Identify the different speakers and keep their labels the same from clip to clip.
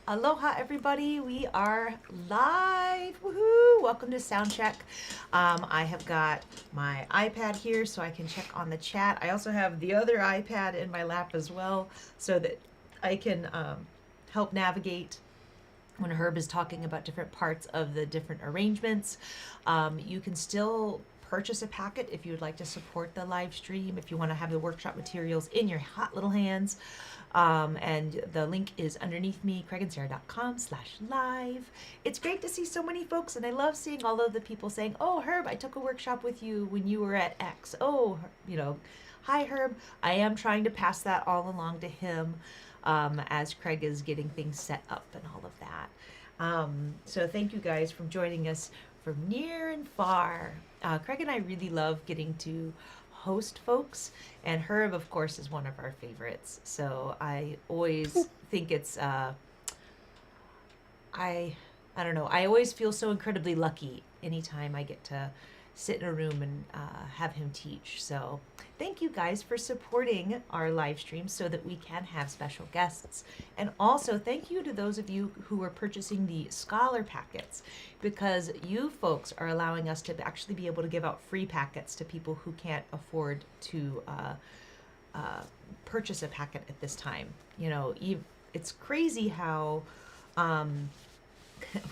Speaker 1: Aloha, everybody. We are live. Woohoo! Welcome to Soundcheck. I have got my iPad here so I can check on the chat. I also have the other iPad in my lap as well so that I can help navigate when Herb is talking about different parts of the different arrangements. You can still purchase a packet if you would like to support the live stream, if you want to have the workshop materials in your hot little hands. And the link is underneath me, craigandsarah.com/live. It's great to see so many folks, and I love seeing all of the people saying, oh, Herb, I took a workshop with you when you were at X. Oh, hi, Herb. I am trying to pass that all along to him as Craig is getting things set up and all of that. So thank you guys for joining us from near and far. Craig and I really love getting to host folks, and Herb, of course, is one of our favorites. So I always think it's I don't know. I always feel so incredibly lucky anytime I get to sit in a room and have him teach. So thank you guys for supporting our live stream so that we can have special guests. And also thank you to those of you who are purchasing the scholar packets, because you folks are allowing us to actually be able to give out free packets to people who can't afford to purchase a packet at this time. It's crazy how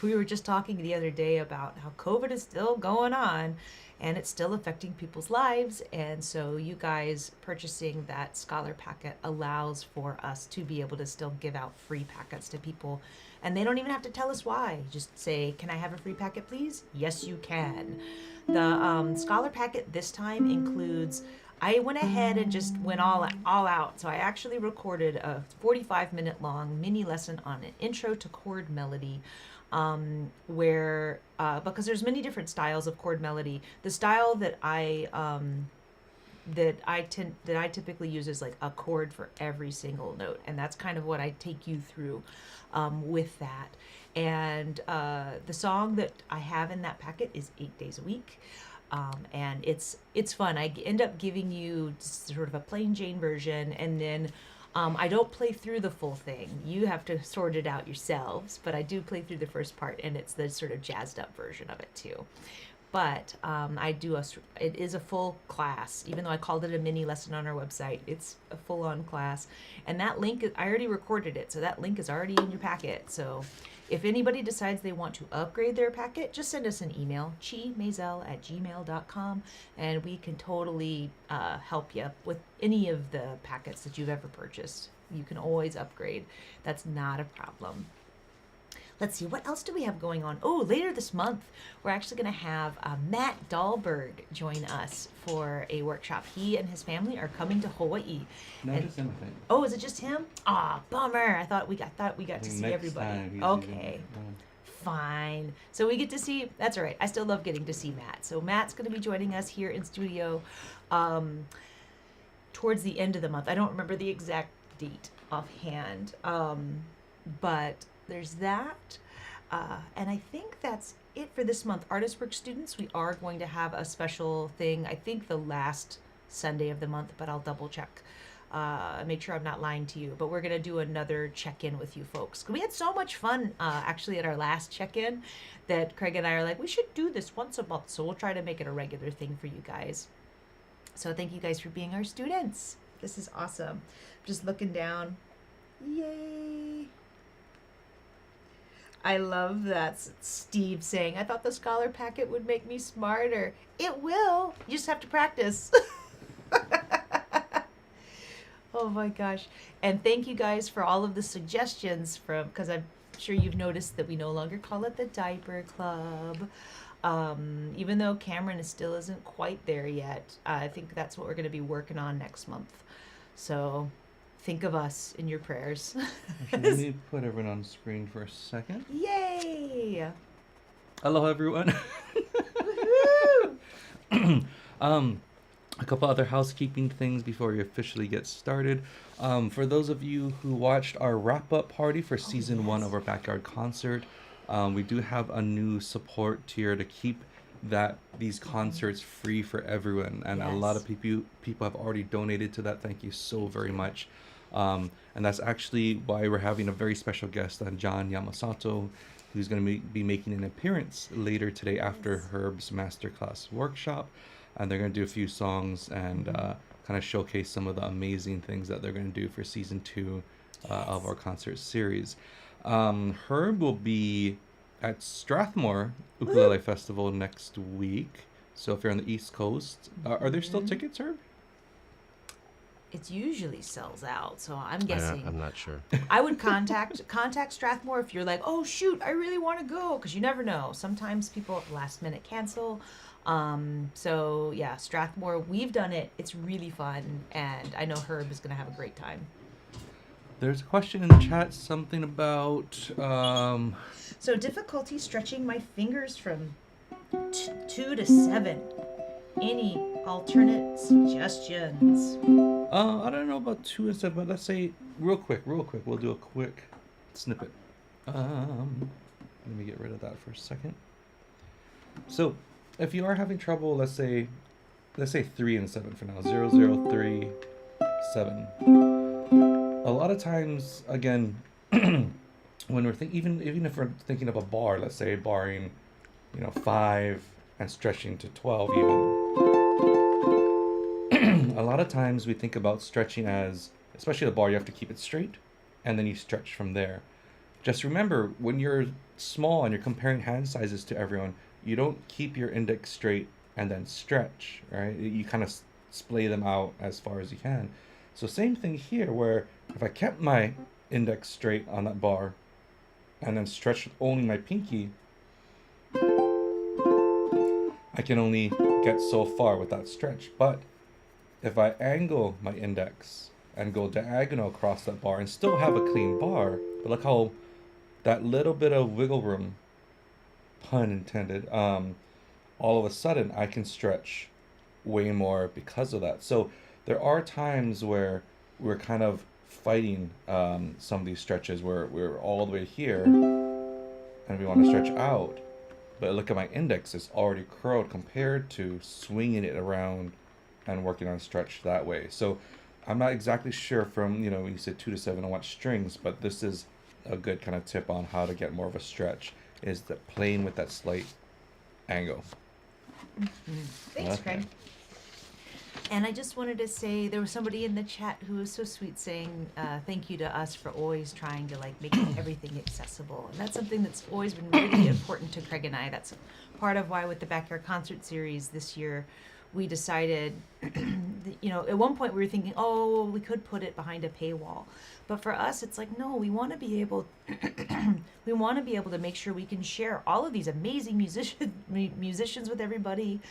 Speaker 1: we were just talking the other day about how COVID is still going on and it's still affecting people's lives. And so you guys purchasing that scholar packet allows for us to be able to still give out free packets to people. And they don't even have to tell us why. Just say, can I have a free packet, please? Yes, you can. The scholar packet this time includes, I went ahead and just went all out. So I actually recorded a 45-minute long mini lesson on an intro to chord melody, where because there's many different styles of chord melody. The style that I typically use is like a chord for every single note, and that's kind of what I take you through with that. And the song that I have in that packet is 8 days a week. And it's fun. I end up giving you sort of a plain Jane version, and then I don't play through the full thing. You have to sort it out yourselves, but I do play through the first part, and it's the sort of jazzed up version of it too. But it is a full class, even though I called it a mini lesson on our website. It's a full-on class, and that link, I already recorded it, so that link is already in your packet. So if anybody decides they want to upgrade their packet, just send us an email, chimazel@gmail.com, and we can totally help you with any of the packets that you've ever purchased. You can always upgrade. That's not a problem. Let's see, what else do we have going on? Oh, later this month, we're actually going to have Matt Dahlberg join us for a workshop. He and his family are coming to Hawaii.
Speaker 2: No, just him, I think.
Speaker 1: Oh, is it just him? Ah, bummer. I thought we got to see everybody. Okay. Fine. So we get to see, that's all right. I still love getting to see Matt. So Matt's going to be joining us here in studio towards the end of the month. I don't remember the exact date offhand, but there's that. And I think that's it for this month. Artist Work students, we are going to have a special thing, I think the last Sunday of the month, but I'll double check. Make sure I'm not lying to you. But we're going to do another check-in with you folks. We had so much fun actually at our last check-in that Craig and I are like, we should do this once a month. So we'll try to make it a regular thing for you guys. So thank you guys for being our students. This is awesome. Just looking down. Yay. I love that Steve saying, I thought the scholar packet would make me smarter. It will. You just have to practice. Oh my gosh. And thank you guys for all of the suggestions because I'm sure you've noticed that we no longer call it the Diaper Club. Even though Cameron still isn't quite there yet. I think that's what we're going to be working on next month. So think of us in your prayers.
Speaker 2: Actually, let me put everyone on screen for a second.
Speaker 1: Yay!
Speaker 2: Hello, everyone. A couple other housekeeping things before we officially get started. For those of you who watched our wrap-up party for season 1 of our backyard concert, we do have a new support tier to keep these concerts free for everyone, and a lot of people have already donated to that. Thank you so very much. And that's actually why we're having a very special guest on John Yamasato, who's going to be making an appearance later today after Herb's masterclass workshop. And they're going to do a few songs and kind of showcase some of the amazing things that they're going to do for season 2 of our concert series. Herb will be at Strathmore Ukulele Festival next week. So if you're on the East Coast, are there still tickets, Herb?
Speaker 1: It usually sells out, so I'm guessing.
Speaker 3: I'm not sure.
Speaker 1: I would contact Strathmore if you're like, oh shoot, I really want to go, because you never know. Sometimes people at the last minute cancel. So yeah, Strathmore, we've done it. It's really fun, and I know Herb is gonna have a great time.
Speaker 2: There's a question in the chat, something about
Speaker 1: So difficulty stretching my fingers from 2 to 7. Any alternate suggestions?
Speaker 2: I don't know about 2 and 7, but let's say real quick. We'll do a quick snippet. Let me get rid of that for a second. So, if you are having trouble, let's say 3 and 7 for now. 0, 0, 3, 7. A lot of times, again, when we're even if we're thinking of a bar, let's say barring, 5 and stretching to 12 even. A lot of times we think about stretching as, especially the bar, you have to keep it straight, and then you stretch from there. Just remember, when you're small and you're comparing hand sizes to everyone, you don't keep your index straight and then stretch, right? You kind of splay them out as far as you can. So same thing here, where if I kept my index straight on that bar and then stretched only my pinky, I can only get so far with that stretch. But if I angle my index and go diagonal across that bar and still have a clean bar, but look how that little bit of wiggle room, pun intended, all of a sudden I can stretch way more because of that. So there are times where we're kind of fighting some of these stretches where we're all the way here and we want to stretch out, but look at my index, it's already curled compared to swinging it around and working on stretch that way. So I'm not exactly sure from, when you said 2 to 7 on what strings, but this is a good kind of tip on how to get more of a stretch, is that playing with that slight angle.
Speaker 1: Thanks, Craig. And I just wanted to say, there was somebody in the chat who was so sweet saying thank you to us for always trying to make everything accessible. And that's something that's always been really important to Craig and I. That's part of why with the Backyard Concert Series this year, we decided, at one point we were thinking, oh, we could put it behind a paywall. But for us, it's like, no, we want to be able, to make sure we can share all of these amazing musicians with everybody.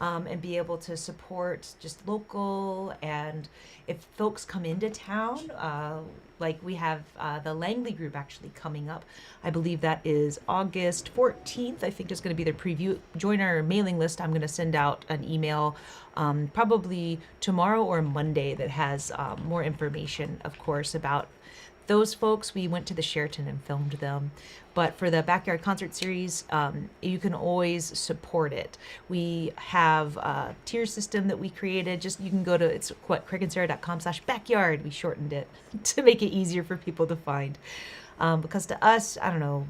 Speaker 1: And be able to support just local, and if folks come into town, like we have the Langley group actually coming up. I believe that is August 14th. I think it's going to be their preview. Join our mailing list. I'm going to send out an email probably tomorrow or Monday that has more information, of course, about those folks. We went to the Sheraton and filmed them. But for the Backyard Concert Series, you can always support it. We have a tier system that we created. You can go to, it's craigandsarah.com/backyard. We shortened it to make it easier for people to find. Because to us, I don't know,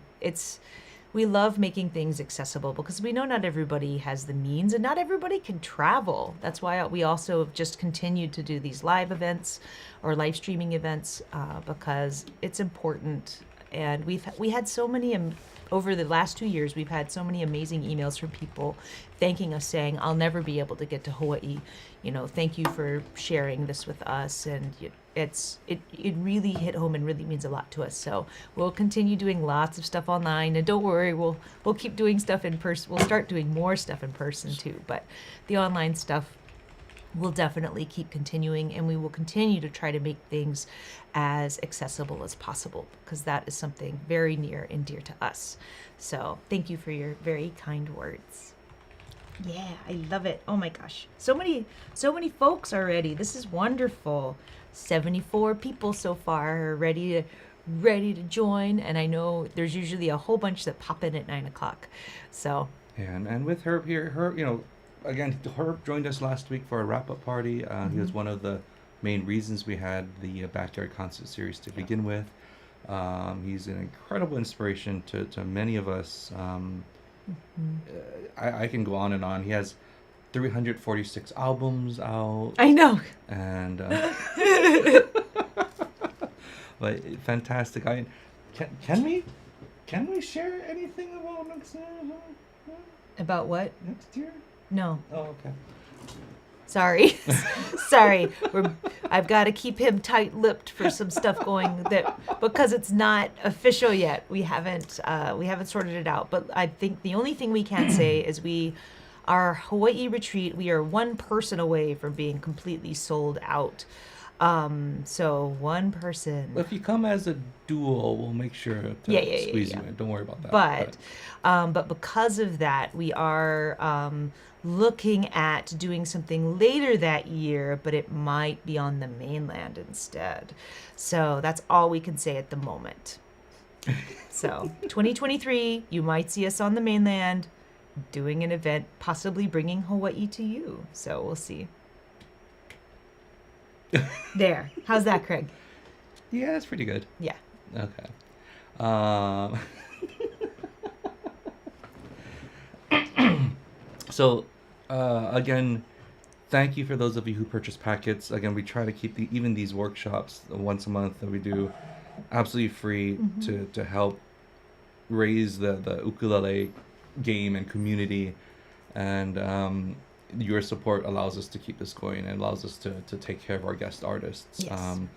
Speaker 1: we love making things accessible because we know not everybody has the means and not everybody can travel. That's why we also have just continued to do these live events or live streaming events because it's important. And we had so many, over the last 2 years, we've had so many amazing emails from people thanking us, saying, I'll never be able to get to Hawaii. Thank you for sharing this with us. And it really hit home and really means a lot to us. So we'll continue doing lots of stuff online. And don't worry, we'll keep doing stuff in person. We'll start doing more stuff in person too. But the online stuff, we'll definitely keep continuing, and we will continue to try to make things as accessible as possible because that is something very near and dear to us. So thank you for your very kind words. Yeah, I love it. Oh my gosh. So many folks already. This is wonderful. 74 people so far are ready to join, and I know there's usually a whole bunch that pop in at 9:00. So
Speaker 2: and with Herb here, again, Herb joined us last week for a wrap-up party. He was one of the main reasons we had the Backyard Concert Series to begin with. He's an incredible inspiration to many of us. I can go on and on. He has 346 albums out.
Speaker 1: I know.
Speaker 2: And but fantastic. Can we share anything about next year?
Speaker 1: About what?
Speaker 2: Next year?
Speaker 1: No.
Speaker 2: Oh, okay.
Speaker 1: Sorry. Sorry. I've got to keep him tight-lipped for some stuff going because it's not official yet. We haven't sorted it out. But I think the only thing we can say is our Hawaii retreat, we are one person away from being completely sold out. So one person.
Speaker 2: Well, if you come as a duo, we'll make sure to squeeze you in. Don't worry about that.
Speaker 1: But because of that, we are looking at doing something later that year, but it might be on the mainland instead. So that's all we can say at the moment. So 2023, you might see us on the mainland doing an event, possibly bringing Hawaii to you. So we'll see. There. How's that, Craig?
Speaker 2: Yeah, that's pretty good.
Speaker 1: Yeah.
Speaker 2: Okay. So, again, thank you for those of you who purchase packets. Again, we try to keep even these workshops once a month that we do absolutely free to help raise the ukulele game and community. And your support allows us to keep this going and allows us to take care of our guest artists.
Speaker 1: Yes.
Speaker 2: And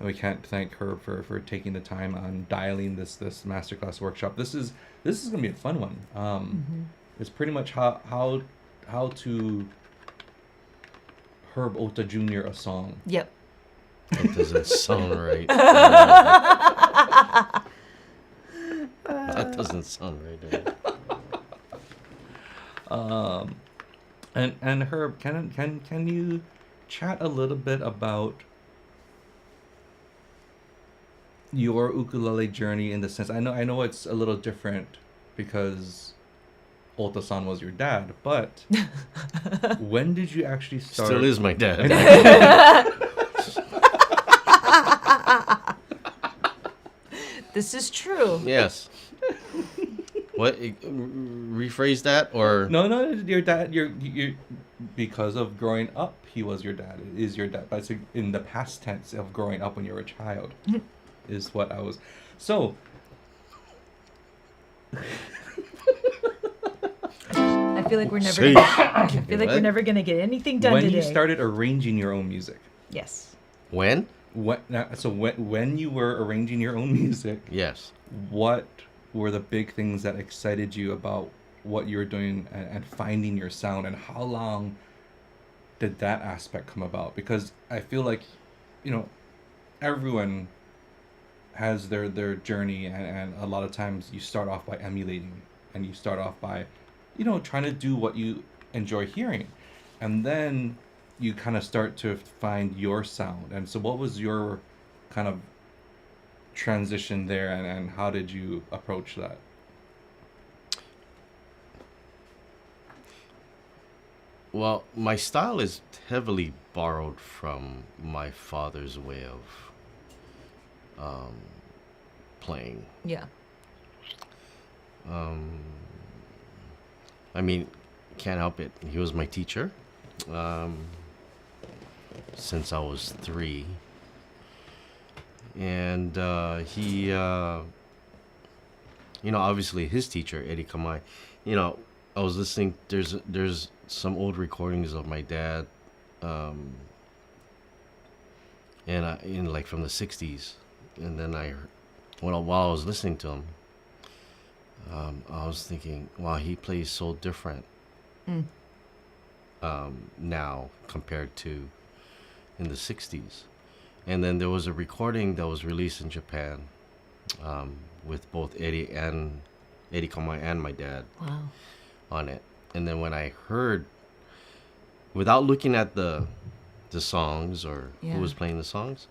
Speaker 2: we can't thank her for taking the time on dialing this masterclass workshop. This is gonna be a fun one. It's pretty much how to Herb Ohta Jr. a song.
Speaker 1: Yep.
Speaker 3: That doesn't sound right. That doesn't sound right.
Speaker 2: And Herb, can you chat a little bit about your ukulele journey in the sense? I know it's a little different because Ohta-san was your dad, but when did you actually start?
Speaker 3: Still is my dad.
Speaker 1: This is true.
Speaker 3: Yes. What? Rephrase that or?
Speaker 2: No, your dad. Your because of growing up, he was your dad. Is your dad? But it's in the past tense of growing up when you were a child, is what I was. So.
Speaker 1: I feel like we're never.
Speaker 3: Sheesh.
Speaker 1: I feel like we're never gonna get anything done
Speaker 2: when
Speaker 1: today.
Speaker 2: you started arranging your own music.
Speaker 1: Yes.
Speaker 3: When?
Speaker 2: When you were arranging your own music.
Speaker 3: Yes.
Speaker 2: What were the big things that excited you about what you were doing and finding your sound, and how long did that aspect come about? Because I feel like, everyone has their journey, and a lot of times you start off by emulating, and you start off by, trying to do what you enjoy hearing, and then you kind of start to find your sound. And so what was your kind of transition there, and how did you approach that?
Speaker 3: Well, my style is heavily borrowed from my father's way of playing.
Speaker 1: Yeah.
Speaker 3: I mean, can't help it. He was my teacher since I was 3. And he, obviously his teacher, Eddie Kamai, I was listening, there's some old recordings of my dad, and like from the 60s. And then while I was listening to him, I was thinking, wow, he plays so different now compared to in the 60s. And then there was a recording that was released in Japan with both Eddie Kamai and my dad on it. And then when I heard, without looking at the songs or who was playing the songs,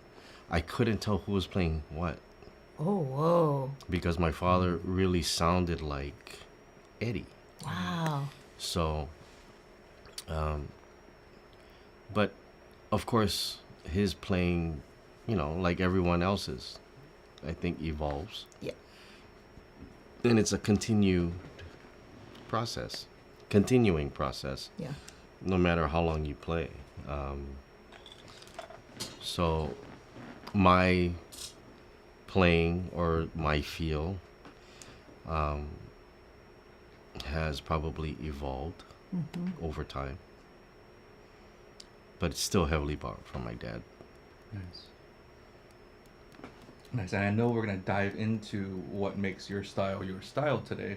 Speaker 3: I couldn't tell who was playing what.
Speaker 1: Oh, whoa.
Speaker 3: Because my father really sounded like Eddie.
Speaker 1: Wow.
Speaker 3: So, but of course, his playing, like everyone else's, I think evolves.
Speaker 1: Yeah.
Speaker 3: And it's a continuing process,
Speaker 1: Yeah.
Speaker 3: no matter how long you play. So my playing or my feel has probably evolved over time, but it's still heavily borrowed from my dad.
Speaker 2: Nice. Nice. And I know we're gonna dive into what makes your style today.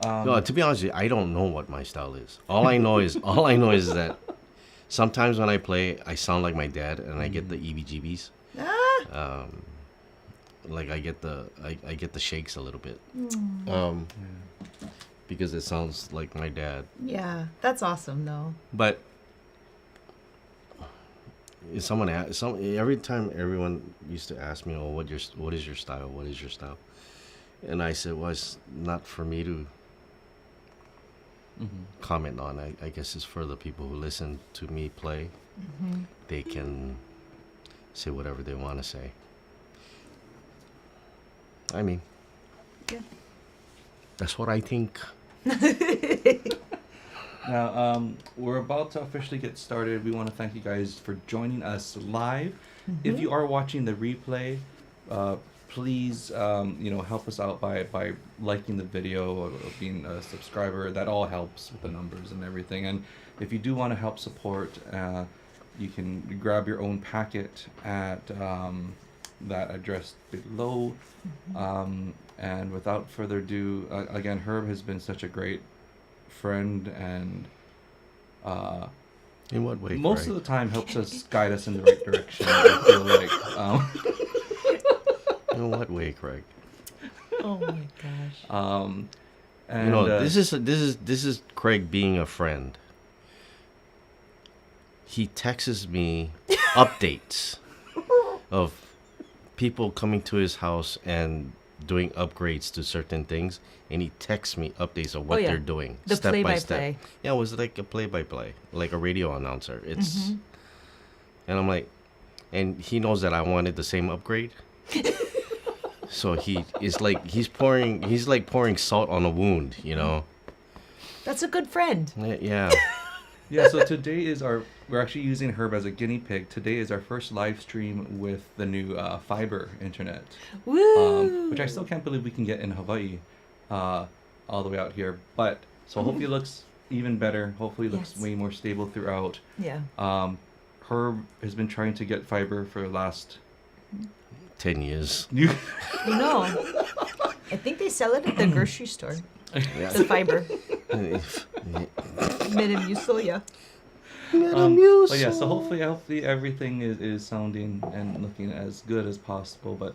Speaker 3: No, to be honest with you, I don't know what my style is. All I know is that sometimes when I play, I sound like my dad, and I get the EBGBs.
Speaker 1: Ah.
Speaker 3: Like I get the shakes a little bit.
Speaker 1: Mm.
Speaker 3: Because it sounds like my dad.
Speaker 1: Yeah, that's awesome though.
Speaker 3: But if every time everyone used to ask me, "Oh, what is your style? What is your style?" And I said, "Well, it's not for me to comment on. I guess it's for the people who listen to me play. They can say whatever they want to say. I mean,
Speaker 1: Yeah.
Speaker 3: that's what I think."
Speaker 2: Now, we're about to officially get started. We want to thank you guys for joining us live. If you are watching the replay, please, help us out by liking the video or being a subscriber. That all helps with the numbers and everything. And if you do want to help support, you can grab your own packet at that address below. And without further ado, again, Herb has been such a great friend and
Speaker 3: In what way?
Speaker 2: most
Speaker 3: Craig?
Speaker 2: of the time helps us guide us in the right direction. I feel like
Speaker 3: In what way, Craig?
Speaker 1: Oh my gosh.
Speaker 2: and
Speaker 3: This is Craig being a friend. He texts me updates of people coming to his house and doing upgrades to certain things, and he texts me updates of what
Speaker 1: yeah.
Speaker 3: they're doing,
Speaker 1: The
Speaker 3: step by step.
Speaker 1: play-by-play.
Speaker 3: Yeah, it was like a play-by-play, like a radio announcer. It's, and I'm like, and he knows that I wanted the same upgrade. So he's like pouring salt on a wound,
Speaker 1: That's a good friend.
Speaker 3: Yeah.
Speaker 2: yeah, so today is we're actually using Herb as a guinea pig. Today is our first live stream with the new fiber internet,
Speaker 1: Woo!
Speaker 2: which I still can't believe we can get in Hawaii, all the way out here. But so hopefully it looks even better. Hopefully it looks
Speaker 1: Yes.
Speaker 2: way more stable throughout.
Speaker 1: Yeah.
Speaker 2: Herb has been trying to get fiber for the last
Speaker 3: 10 years.
Speaker 1: No. I think they sell it at the grocery store.
Speaker 3: Yeah.
Speaker 1: The fiber. Metamucil, yeah.
Speaker 2: But yeah, so hopefully everything is sounding and looking as good as possible. But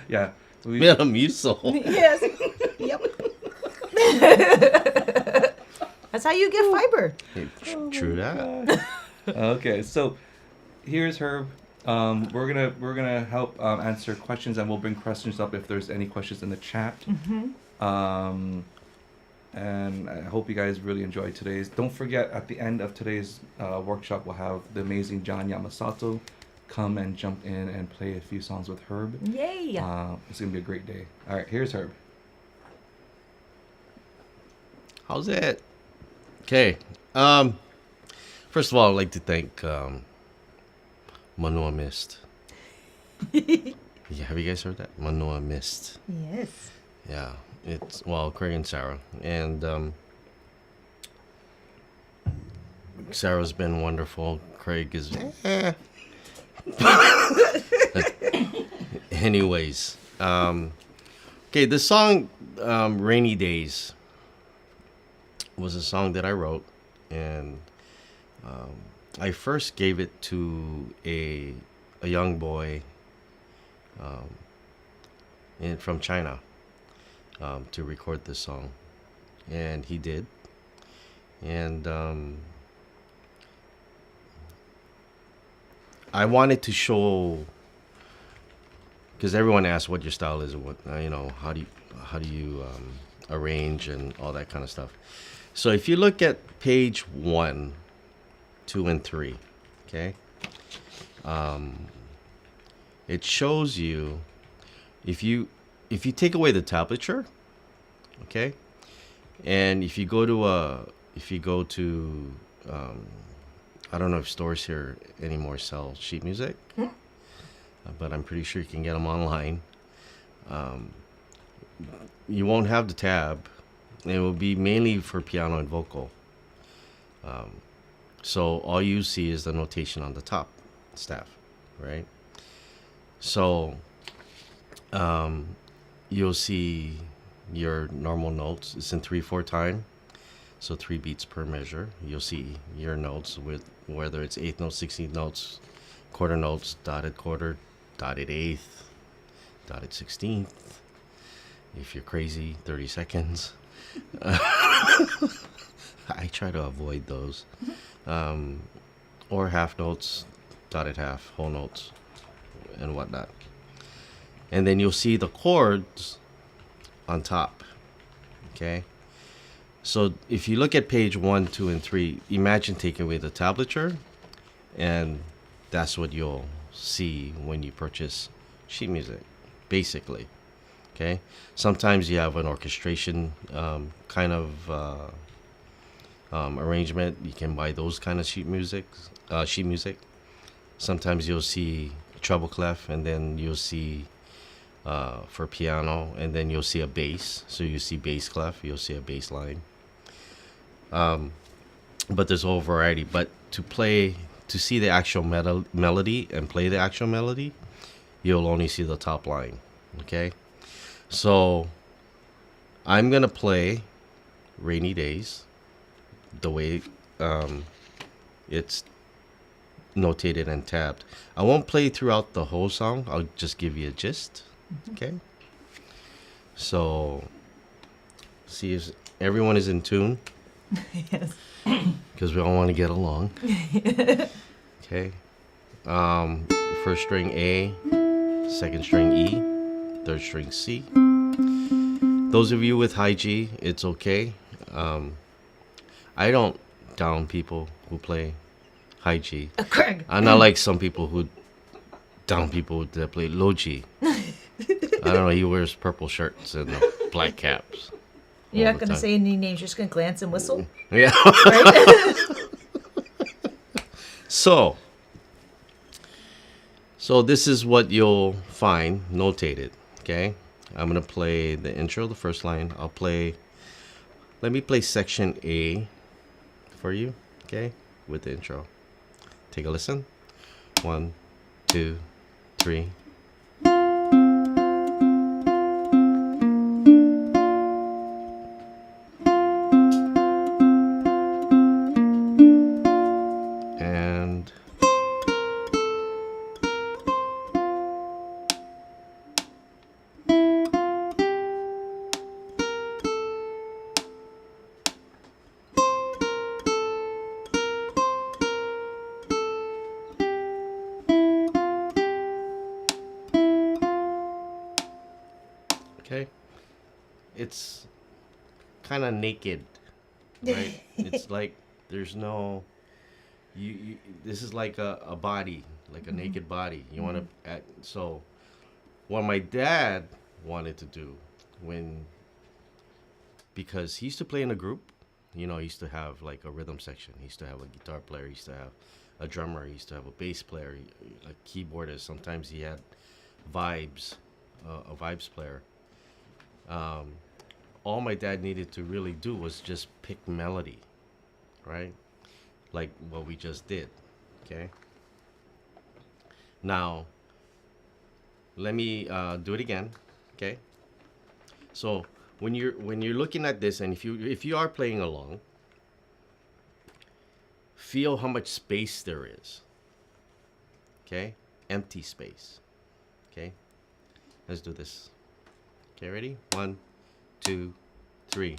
Speaker 2: yeah,
Speaker 3: Metamucil.
Speaker 1: Yes. Yep. That's how you get fiber.
Speaker 3: True that.
Speaker 2: Okay, so here's Herb. We're gonna help answer questions, and we'll bring questions up if there's any questions in the chat. And I hope you guys really enjoyed today's. Don't forget, at the end of today's workshop, we'll have the amazing John Yamasato come and jump in and play a few songs with Herb.
Speaker 1: Yay.
Speaker 2: It's gonna be a great day. All right, here's Herb.
Speaker 3: How's it? Okay. First of all, I'd like to thank Manoa Mist. Yeah, have you guys heard that? Manoa Mist.
Speaker 1: Yes.
Speaker 3: Yeah. It's, Craig and Sarah. And Sarah's been wonderful. Craig is... Anyways. Okay, the song Rainy Days was a song that I wrote. And I first gave it to a young boy from China. To record this song, and he did. And I wanted to show, because everyone asks what your style is, what how do you arrange and all that kind of stuff. So if you look at page 1, 2, and 3, Okay. It shows you if you take away the tablature, okay, and if you go to I don't know if stores here anymore sell sheet music, but I'm pretty sure you can get them online. You won't have the tab. It will be mainly for piano and vocal. So all you see is the notation on the top staff, right? So you'll see your normal notes. It's in 3/4 time, so 3 beats per measure. You'll see your notes with whether it's 8th notes, 16th notes, quarter notes, dotted quarter, dotted eighth, dotted 16th. If you're crazy, 30 seconds. I try to avoid those. Or half notes, dotted half, whole notes, and whatnot. And then you'll see the chords on top. Okay? So if you look at page 1, 2, and 3, imagine taking away the tablature, and that's what you'll see when you purchase sheet music, basically. Okay? Sometimes you have an orchestration kind of arrangement. You can buy those kind of sheet music. Sometimes you'll see treble clef, and then you'll see for piano, and then you'll see a bass. So you see bass clef, you'll see a bass line. But there's a whole variety. But to see the actual melody and play the actual melody, you'll only see the top line. Okay? So I'm going to play Rainy Days the way it's notated and tabbed. I won't play throughout the whole song. I'll just give you a gist. Okay? So see if everyone is in tune.
Speaker 1: Yes.
Speaker 3: Because we all want to get along. Okay. First string A, second string E, third string C. Those of you with high G, it's okay. I don't down people who play high G.
Speaker 1: Craig.
Speaker 3: I'm not like some people who down people that play low G. I don't know. He wears purple shirts and black caps.
Speaker 1: You're
Speaker 3: all
Speaker 1: not
Speaker 3: the
Speaker 1: going to
Speaker 3: time.
Speaker 1: say any names. You're just going to glance and whistle,
Speaker 3: Yeah.
Speaker 1: right?
Speaker 3: So this is what you'll find notated. Okay. I'm going to play the intro, the first line. Let me play section A for you. Okay. With the intro. Take a listen. 1, 2, 3. And okay, it's kind of naked, right? It's like there's no you this is like a body, like a naked body. You want to so what my dad wanted to do because he used to play in a group, he used to have like a rhythm section. He used to have a guitar player, he used to have a drummer, he used to have a bass player, a keyboardist. Sometimes he had a vibes player. All my dad needed to really do was just pick melody, right? Like what we just did. Okay. Now, let me do it again. Okay. So when you're looking at this, and if you are playing along, feel how much space there is. Okay. Empty space. Okay. Let's do this. Okay, ready? 1, 2, 3.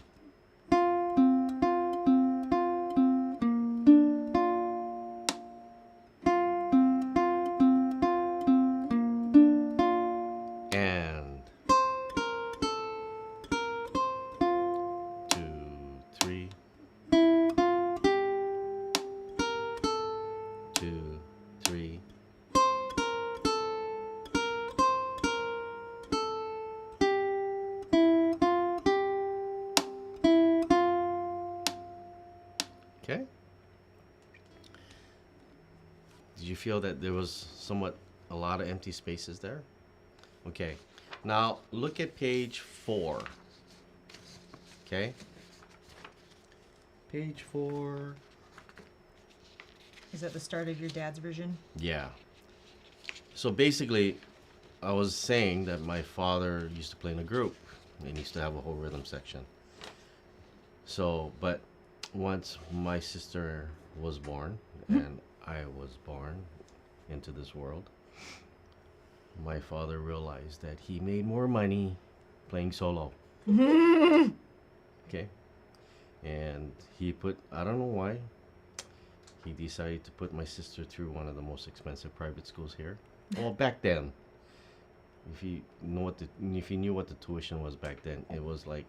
Speaker 3: And 2, 3. 2, feel that there was somewhat a lot of empty spaces there? Okay. Now look at page 4. Okay. Page 4.
Speaker 4: Is that the start of your dad's version?
Speaker 3: Yeah. So basically, I was saying that my father used to play in a group and he used to have a whole rhythm section. So, but once my sister was born and I was born into this world, my father realized that he made more money playing solo. Okay. And he put, I don't know why, he decided to put my sister through one of the most expensive private schools here. Well, back then, if you knew what the tuition was back then, it was like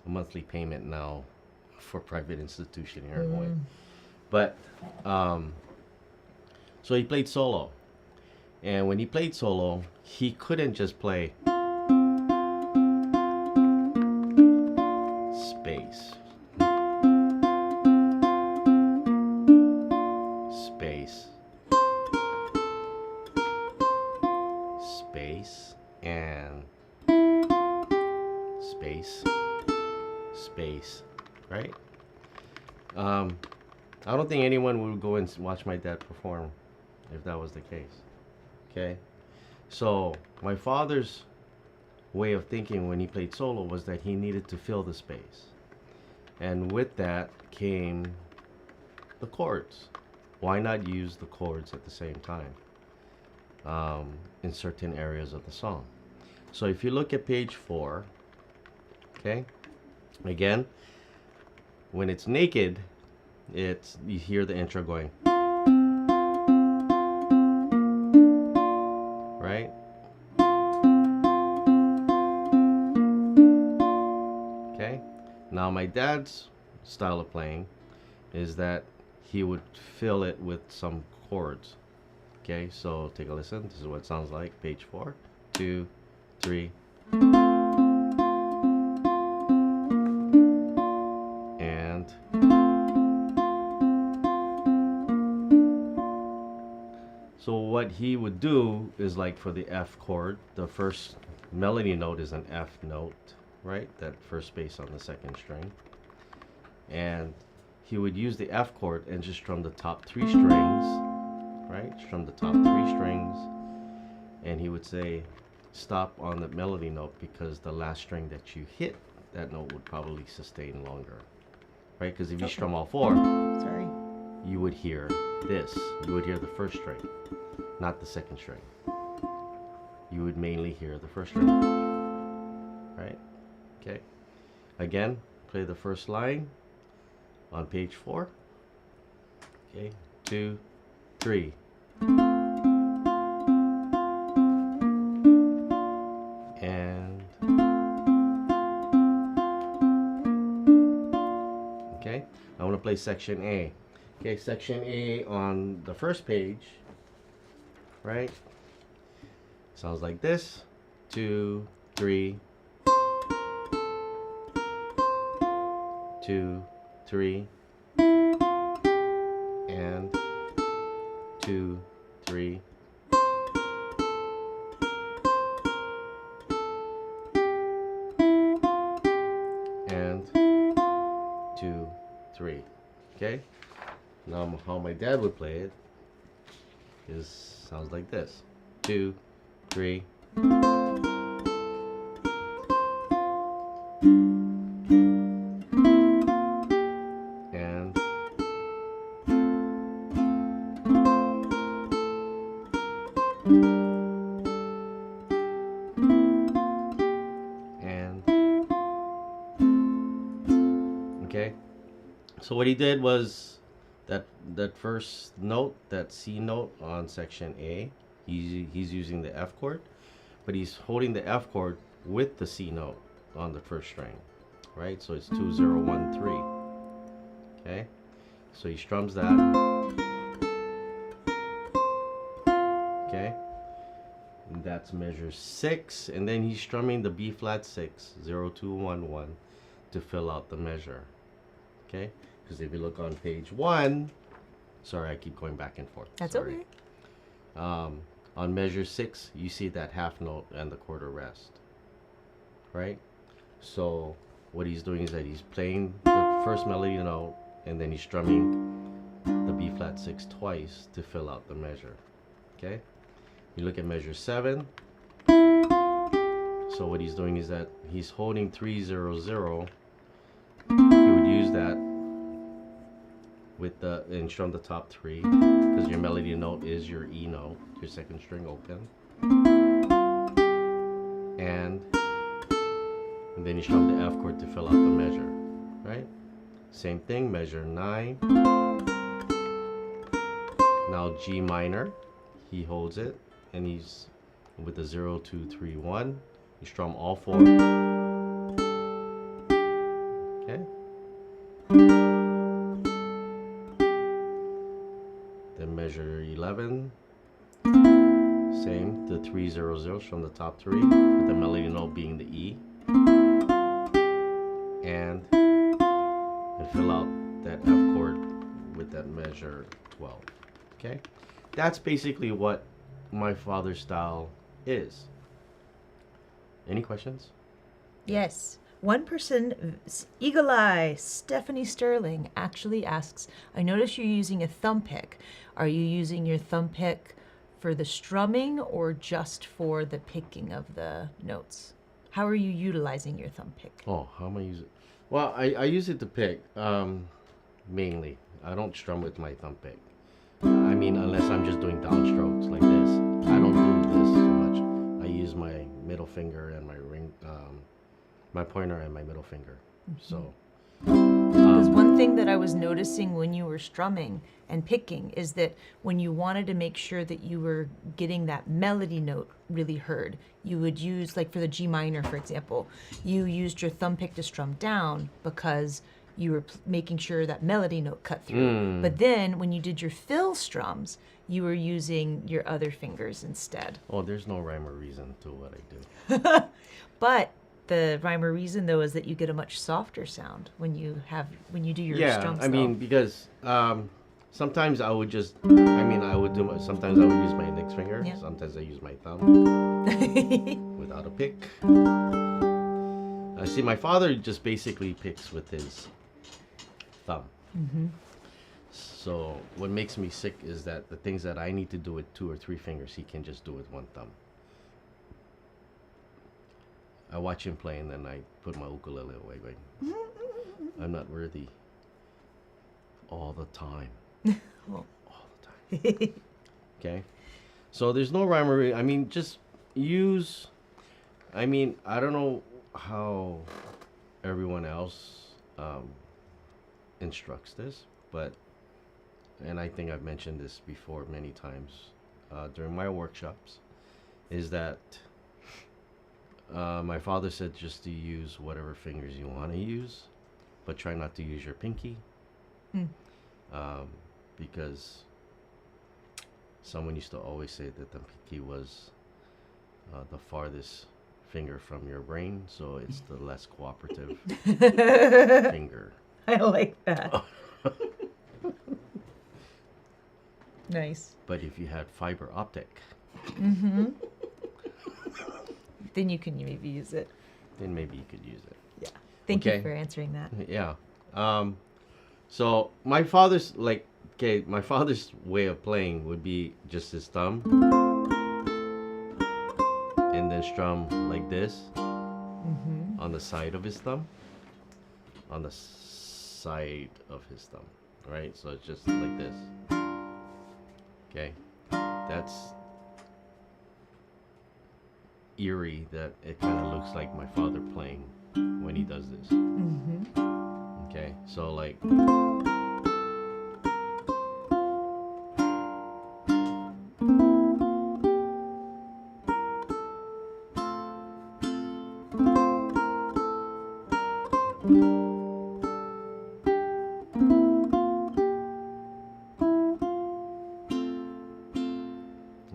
Speaker 3: a monthly payment now for private institution here in Hawaii. But so he played solo, and when he played solo, he couldn't just play space, space, space, and space, space, right? I don't think anyone would go and watch my dad perform if that was the case. Okay, so my father's way of thinking when he played solo was that he needed to fill the space, and with that came the chords. Why not use the chords at the same time in certain areas of the song? So if you look at page 4, okay, again, when it's naked, you hear the intro going, right? Okay. Now my dad's style of playing is that he would fill it with some chords. Okay, so take a listen. This is what it sounds like. Page 4, 2, 3. And so what he would do is, like for the F chord, the first melody note is an F note, right? That first space on the second string. And he would use the F chord and just strum the top 3 strings, right? Strum the top 3 strings. And he would say, stop on the melody note because the last string that you hit, that note would probably sustain longer, right? Because if you strum all 4,
Speaker 4: Sorry.
Speaker 3: you would hear this. You would hear the first string, not the second string. You would mainly hear the first string, right? Okay. Again, play the first line on page 4. Okay, 2, 3. And okay, I want to play section A. Okay, section A on the first page, right? Sounds like this. 2, 3. 2, 3. And 2, 3. And 2, 3. Okay? Now how my dad would play it sounds like this. 2, 3. And okay. So what he did was that first note, that C note on section A, he's using the F chord, but he's holding the F chord with the C note on the first string, right? So it's 2, 0, 1, 3. Okay, so he strums that. Okay, and that's measure 6, and then he's strumming the B flat 6, 0, 2, 1, 1 to fill out the measure. Okay, because if you look on page 1, Sorry, I keep going back and forth.
Speaker 1: That's
Speaker 3: Sorry.
Speaker 1: okay.
Speaker 3: On measure 6, you see that half note and the quarter rest, right? So what he's doing is that he's playing the first melody note, and then he's strumming the B flat 6 twice to fill out the measure. Okay? You look at measure 7. So what he's doing is that he's holding 3-0-0. He would use that with the and strum the top 3, because your melody note is your E note, your second string open, and then you strum the F chord to fill out the measure, right? Same thing, measure 9. Now G minor, he holds it, and he's with the 0, 2, 3, 1. You strum all 4. Okay. Then measure 11. Same, the 3-0-0 from the top 3, with the melody note being the E. And fill out that F chord with that measure 12. Okay? That's basically what my father's style is. Any questions?
Speaker 1: Yes. One person, Eagle Eye, Stephanie Sterling, actually asks, I notice you're using a thumb pick. Are you using your thumb pick for the strumming or just for the picking of the notes? How are you utilizing your thumb pick?
Speaker 3: Oh, how am I using it? Well, I use it to pick, mainly. I don't strum with my thumb pick. I mean, unless I'm just doing downstrokes like this. I don't do this so much. I use my middle finger and my ring, my pointer and my middle finger. So.
Speaker 1: Because one thing that I was noticing when you were strumming and picking is that when you wanted to make sure that you were getting that melody note really heard, you would use, like for the G minor, for example, you used your thumb pick to strum down because you were making sure that melody note cut through. But then when you did your fill strums, you were using your other fingers instead.
Speaker 3: Oh, there's no rhyme or reason to what I do.
Speaker 1: But the rhyme or reason, though, is that you get a much softer sound when you do your strums.
Speaker 3: I mean, because sometimes I would just, sometimes I would use my index finger.
Speaker 1: Yeah.
Speaker 3: Sometimes I use my thumb without a pick. See, my father just basically picks with his thumb. So what makes me sick is that the things that I need to do with 2 or 3 fingers, he can just do with 1 thumb. I watch him play, and then I put my ukulele away going, I'm not worthy all the time.
Speaker 1: Well.
Speaker 3: All the time. Okay? So there's no rhyme or reason. I mean, just use, I don't know how everyone else instructs this, but, and I think I've mentioned this before many times during my workshops, is that my father said just to use whatever fingers you want to use, but try not to use your pinky. Because someone used to always say that the pinky was the farthest finger from your brain, so it's the less cooperative finger.
Speaker 1: I like that. Nice.
Speaker 3: But if you had fiber optic,
Speaker 1: Then you can maybe use it.
Speaker 3: then maybe you could use it.
Speaker 1: Yeah. Thank you
Speaker 3: Okay.
Speaker 1: for answering that.
Speaker 3: Yeah. So my father's my father's way of playing would be just his thumb, and then strum like this on the side of his thumb, right? So it's just like this. Okay, that's eerie that it kind of looks like my father playing when he does this. Okay, so like.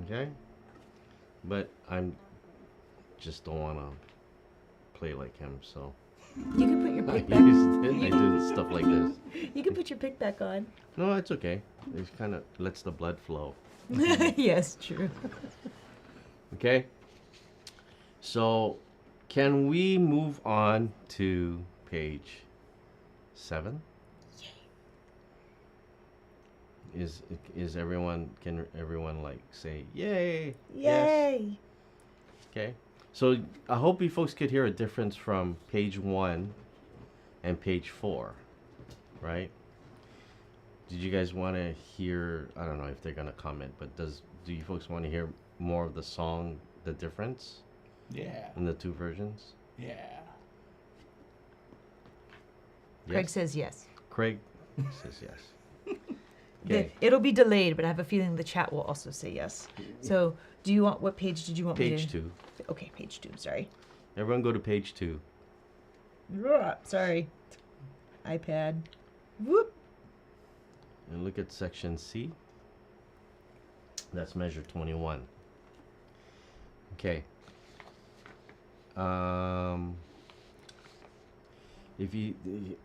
Speaker 3: Okay, but I'm just don't want to play like him, so
Speaker 1: You can put your
Speaker 3: I
Speaker 1: pick back.
Speaker 3: do stuff like this.
Speaker 1: You can put your pick back on.
Speaker 3: No, it's okay. It kind of lets the blood flow.
Speaker 1: Yes, true.
Speaker 3: Okay. So, can we move on to page 7? Is everyone, can everyone like say yay? Yes.
Speaker 1: Yay!
Speaker 3: Okay. So I hope you folks could hear a difference from page 1 and page 4, right? Did you guys want to hear, I don't know if they're going to comment, but do you folks want to hear more of the song, the difference
Speaker 2: Yeah.
Speaker 3: in the two versions?
Speaker 2: Yeah.
Speaker 1: Craig
Speaker 3: Yes?
Speaker 1: says yes.
Speaker 3: Craig says yes. Okay.
Speaker 1: It'll be delayed, but I have a feeling the chat will also say yes. So, do you want, what page did you want me to?
Speaker 3: Page 2.
Speaker 1: Okay, page 2, sorry.
Speaker 3: Everyone go to page 2.
Speaker 1: Sorry. iPad. Whoop.
Speaker 3: And look at section C. That's measure 21. Okay. If you,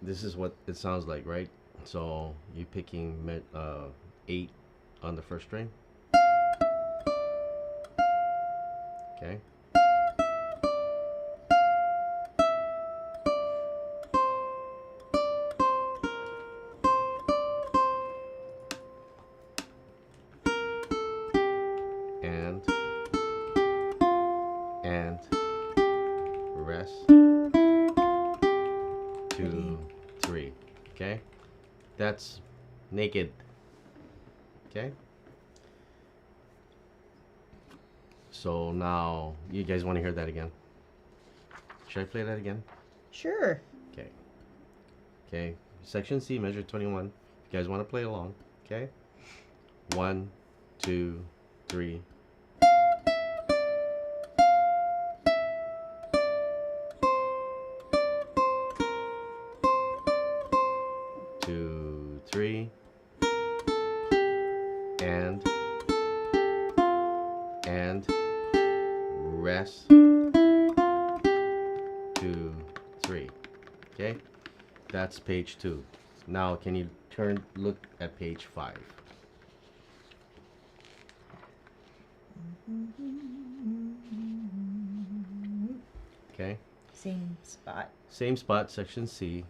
Speaker 3: this is what it sounds like, right? So you're picking 8 on the first string. Okay. And rest. 2, 3. Okay. That's naked. Okay. So now, you guys want to hear that again? Should I play that again?
Speaker 1: Sure.
Speaker 3: Okay. Okay. Section C, measure 21. If you guys want to play along. Okay. 1, 2, 3. Two, 3. And rest. 2, 3. Okay, that's page 2. Now, can you look at page 5? Okay,
Speaker 1: Same spot.
Speaker 3: same spot, section C,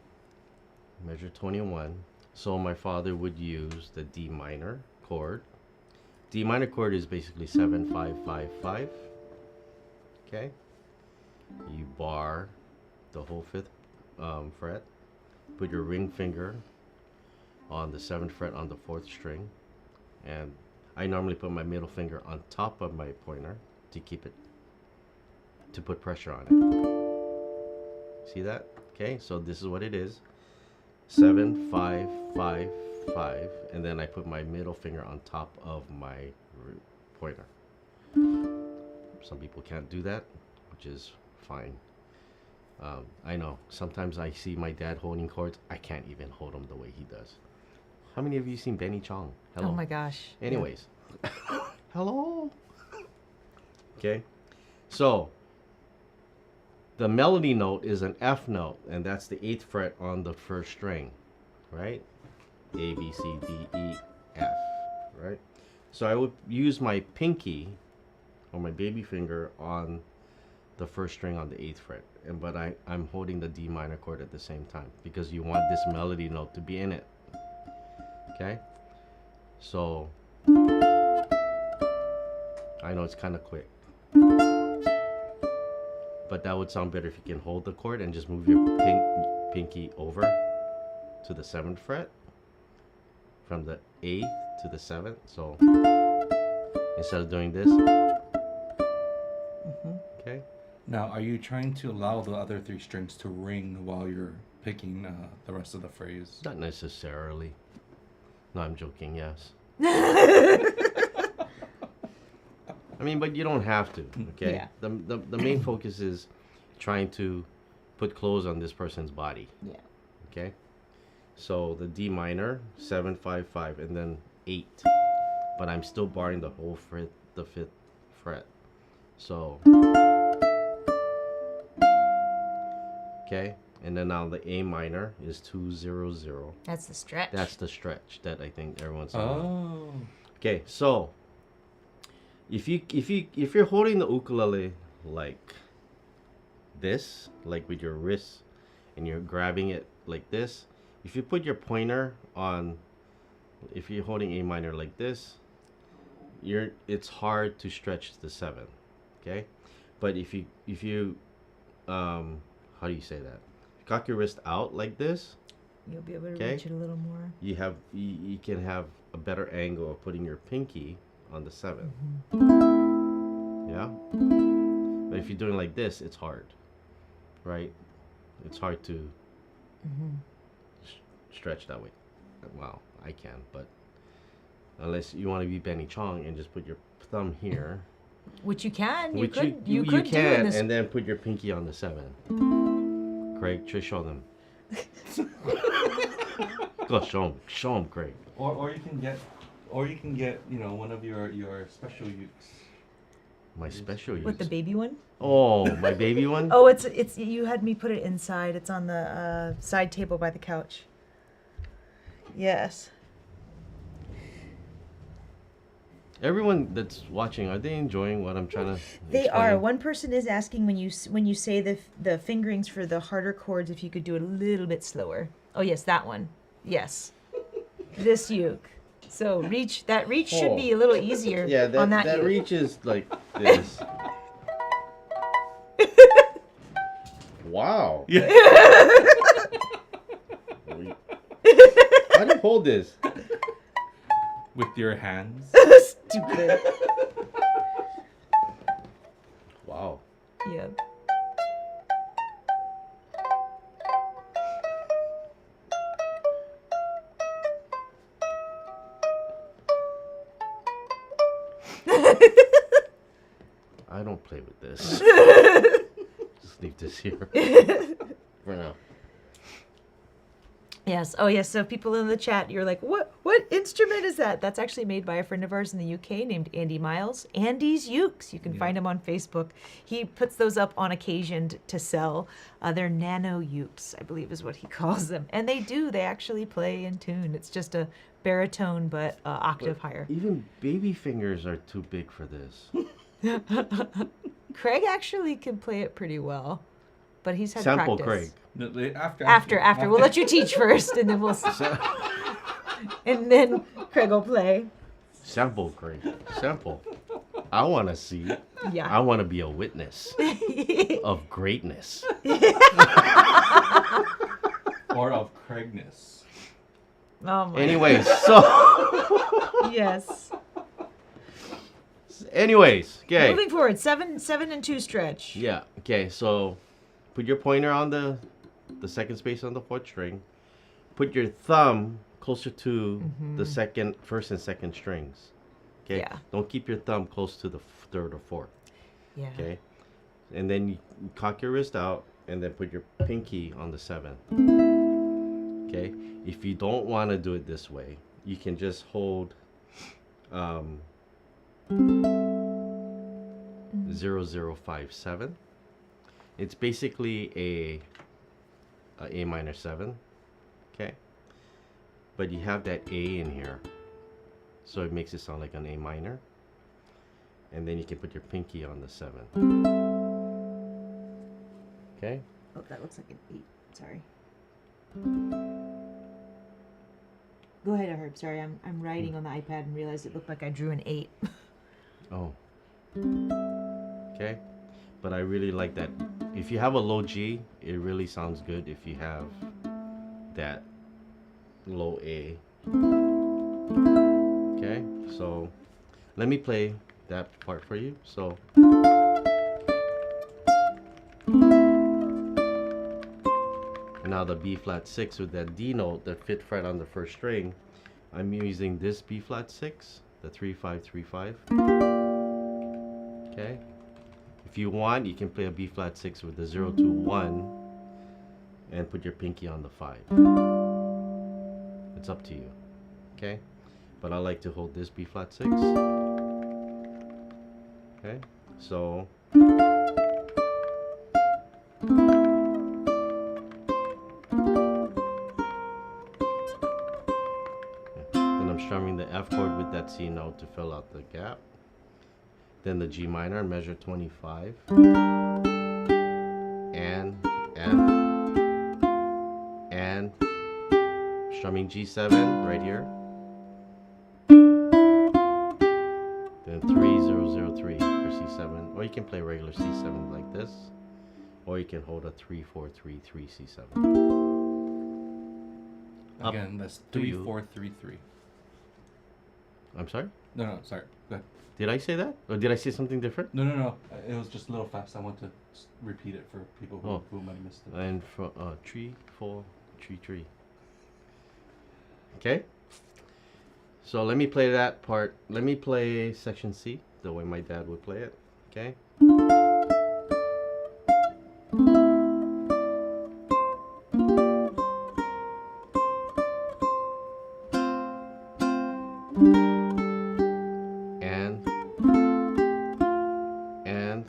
Speaker 3: measure 21. So my father would use the D minor chord. D minor chord is basically 7, 5, 5, 5. Okay, you bar the whole 5th fret. Put your ring finger on the 7th fret on the 4th string, and I normally put my middle finger on top of my pointer to keep it, to put pressure on it. See that? Okay, so this is what it is. 7, 5, 5, 5, and then I put my middle finger on top of my pointer. Some people can't do that, which is fine. I know sometimes I see my dad holding chords. I can't even hold them the way he does. How many of you seen Benny Chong? Hello.
Speaker 1: Oh my gosh.
Speaker 3: Anyways, hello. Okay, so the melody note is an F note, and that's the 8th fret on the 1st string, right? A, B, C, D, E, F, right? So I would use my pinky or my baby finger on the 1st string on the 8th fret, but I'm holding the D minor chord at the same time because you want this melody note to be in it. Okay, so I know it's kind of quick, but that would sound better if you can hold the chord and just move your pinky over to the 7th fret from the 8th to the 7th. So instead of doing this, okay.
Speaker 2: Now, are you trying to allow the other 3 strings to ring while you're picking the rest of the phrase?
Speaker 3: Not necessarily. No, I'm joking, yes. I mean, but you don't have to, okay?
Speaker 1: Yeah.
Speaker 3: The main focus is trying to put clothes on this person's body,
Speaker 1: Yeah.
Speaker 3: okay? So the D minor, 7, 5, 5, and then 8. But I'm still barring the whole fret, the 5th fret. So, okay? And then now the A minor is 2-0-0.
Speaker 1: That's the stretch.
Speaker 3: That's the stretch that I think everyone's on.
Speaker 2: Oh.
Speaker 3: Okay, so if you're holding the ukulele like this, like with your wrist, and you're grabbing it like this, if you put your pointer on, if you're holding A minor like this, it's hard to stretch the 7. Okay, but if you how do you say that? Cock your wrist out like this,
Speaker 1: You'll be able to
Speaker 3: Okay.
Speaker 1: reach it a little more.
Speaker 3: you can have a better angle of putting your pinky on the 7. Yeah, but if you're doing like this, it's hard, right? It's hard to stretch that way. Well, I can, but unless you want to be Benny Chong and just put your thumb here,
Speaker 1: Which you can. You
Speaker 3: which
Speaker 1: could.
Speaker 3: you
Speaker 1: could do in
Speaker 3: can,
Speaker 1: this.
Speaker 3: and then put your pinky on the 7. Craig, just show them. Go show them, Craig.
Speaker 2: Or you can get one of your special ukes.
Speaker 3: My special use.
Speaker 1: What, the baby one?
Speaker 3: Oh, my baby one.
Speaker 1: Oh, it's you had me put it inside. It's on the side table by the couch. Yes.
Speaker 3: Everyone that's watching, are they enjoying what I'm trying to?
Speaker 1: They
Speaker 3: explain?
Speaker 1: are. One person is asking when you say the fingerings for the harder chords, if you could do it a little bit slower. Oh yes, that one. Yes. This uke. So reach should be a little easier
Speaker 3: Yeah,
Speaker 1: on that
Speaker 3: that
Speaker 1: uke.
Speaker 3: reach is like this. Wow.
Speaker 2: Yeah.
Speaker 3: How do you hold this?
Speaker 2: With your hands.
Speaker 1: Stupid.
Speaker 3: Wow.
Speaker 1: Yeah.
Speaker 3: I don't play with this. Just leave this here for now.
Speaker 1: Yes. Oh, yes. So people in the chat, you're like, what instrument is that? That's actually made by a friend of ours in the UK named Andy Miles. Andy's Ukes. You can find him on Facebook. He puts those up on occasion to sell. They're nano ukes, I believe is what he calls them. And they do. They actually play in tune. It's just a baritone, but octave higher.
Speaker 3: Even baby fingers are too big for this.
Speaker 1: Craig actually can play it pretty well, but he's had
Speaker 3: Sample
Speaker 1: practice.
Speaker 3: Craig.
Speaker 2: No,
Speaker 1: After. We'll let you teach first, and then we'll and then Craig will play.
Speaker 3: Sample Craig. Sample. I want to see. I
Speaker 1: Yeah.
Speaker 3: want to be a witness of greatness.
Speaker 2: Or of Craigness.
Speaker 1: Oh my.
Speaker 3: Anyways, so.
Speaker 1: Yes.
Speaker 3: Anyways, okay.
Speaker 1: Moving forward, 7 and 2 stretch.
Speaker 3: Yeah. Okay. So, put your pointer on the second space on the 4th string. Put your thumb closer to the first and second strings. Okay.
Speaker 1: Yeah.
Speaker 3: Don't keep your thumb close to the 3rd or 4th.
Speaker 1: Yeah.
Speaker 3: Okay. And then you cock your wrist out, and then put your pinky on the 7th. Okay. If you don't want to do it this way, you can just hold 0057. It's basically a A minor 7, okay? But you have that A in here, so it makes it sound like an A minor. And then you can put your pinky on the 7. Okay?
Speaker 1: Oh, that looks like an 8. Sorry. Go ahead, Herb. Sorry, I'm writing on the iPad and realized it looked like I drew an 8.
Speaker 3: Oh. Okay? But I really like that. If you have a low G, it really sounds good if you have that low A. Okay? So, let me play that part for you. So, and now the B flat 6 with that D note, that 5th fret on the 1st string, I'm using this B flat 6, the 3-5-3-5. Okay? If you want, you can play a B flat 6 with the 0-2-1 and put your pinky on the 5. It's up to you. Okay? But I like to hold this B flat 6. Okay? So C note to fill out the gap. Then the G minor, measure 25. And F. And strumming G7 right here. Then 3003 for C7. Or you can play regular C7 like this. Or you can hold a 3-4-3-3 C7.
Speaker 2: Again, that's
Speaker 3: to
Speaker 2: 3
Speaker 3: you.
Speaker 2: 4 3 3.
Speaker 3: I'm sorry?
Speaker 2: No, sorry. Go ahead.
Speaker 3: Did I say that? Or did I say something different?
Speaker 2: No. It was just a little fast. I want to repeat it for people who might have missed it.
Speaker 3: And for 3 4 3 3. Okay? So let me play that part. Let me play section C the way my dad would play it. Okay? And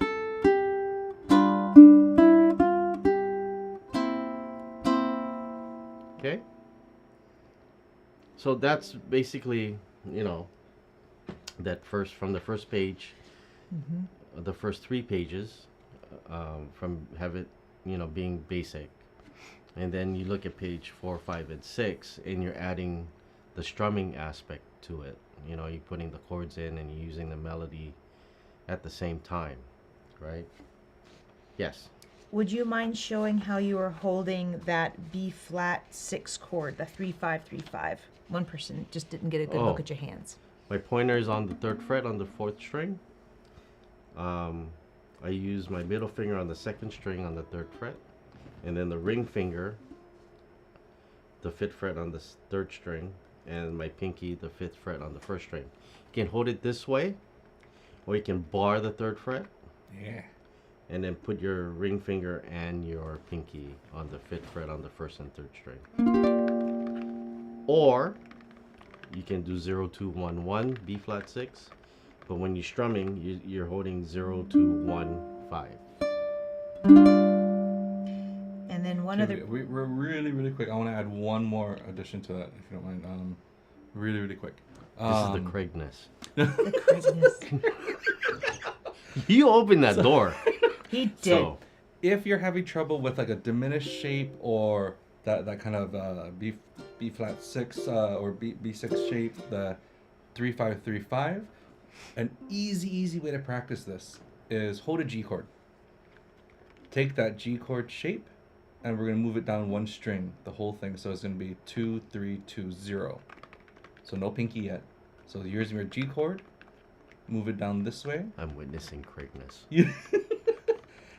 Speaker 3: okay? So that's basically, that from the first page, the first 3 pages, from have it, being basic. And then you look at page 4, 5, and 6, and you're adding the strumming aspect to it. You're putting the chords in and you're using the melody at the same time, right? Yes.
Speaker 1: Would you mind showing how you are holding that B flat 6 chord, the 3-5-3-5? One person just didn't get a good look at your hands.
Speaker 3: My pointer is on the 3rd fret on the 4th string. I use my middle finger on the 2nd string on the 3rd fret, and then the ring finger, the 5th fret on the 3rd string, and my pinky, the 5th fret on the 1st string. You can hold it this way, or you can bar the 3rd fret.
Speaker 2: Yeah.
Speaker 3: And then put your ring finger and your pinky on the 5th fret on the 1st and 3rd string. Or you can do 0 2 1 1 B flat 6, but when you're strumming, you're holding 0 2 1 5.
Speaker 1: And then
Speaker 2: We're really quick. I want to add one more addition to that, if you don't mind. Really quick.
Speaker 3: This is the Craigness.
Speaker 1: the craziness.
Speaker 3: You opened that door.
Speaker 1: He did.
Speaker 3: So,
Speaker 2: If you're having trouble with like a diminished shape or that kind of B flat 6 or B6 shape, the 3-5-3-5, an easy way to practice this is hold a G chord. Take that G chord shape, and we're gonna move it down 1 string, the whole thing. So it's gonna be 2 3 2 0. So no pinky yet. So here's your G chord. Move it down this way.
Speaker 3: I'm witnessing Craigness.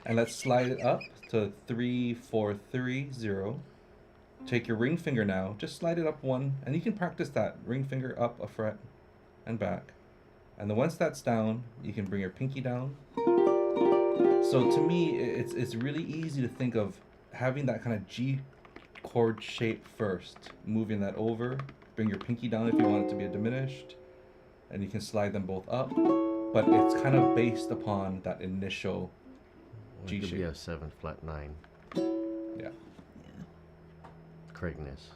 Speaker 2: And let's slide it up to 3 4 3 0. Take your ring finger now, just slide it up 1, and you can practice that. Ring finger up a fret and back. And then once that's down, you can bring your pinky down. So to me, it's really easy to think of having that kind of G chord shape first, moving that over, bring your pinky down if you want it to be a diminished, and you can slide them both up. But it's kind of based upon that initial G
Speaker 3: It could
Speaker 2: shape.
Speaker 3: be a 7 flat 9.
Speaker 2: Yeah.
Speaker 3: Craigness.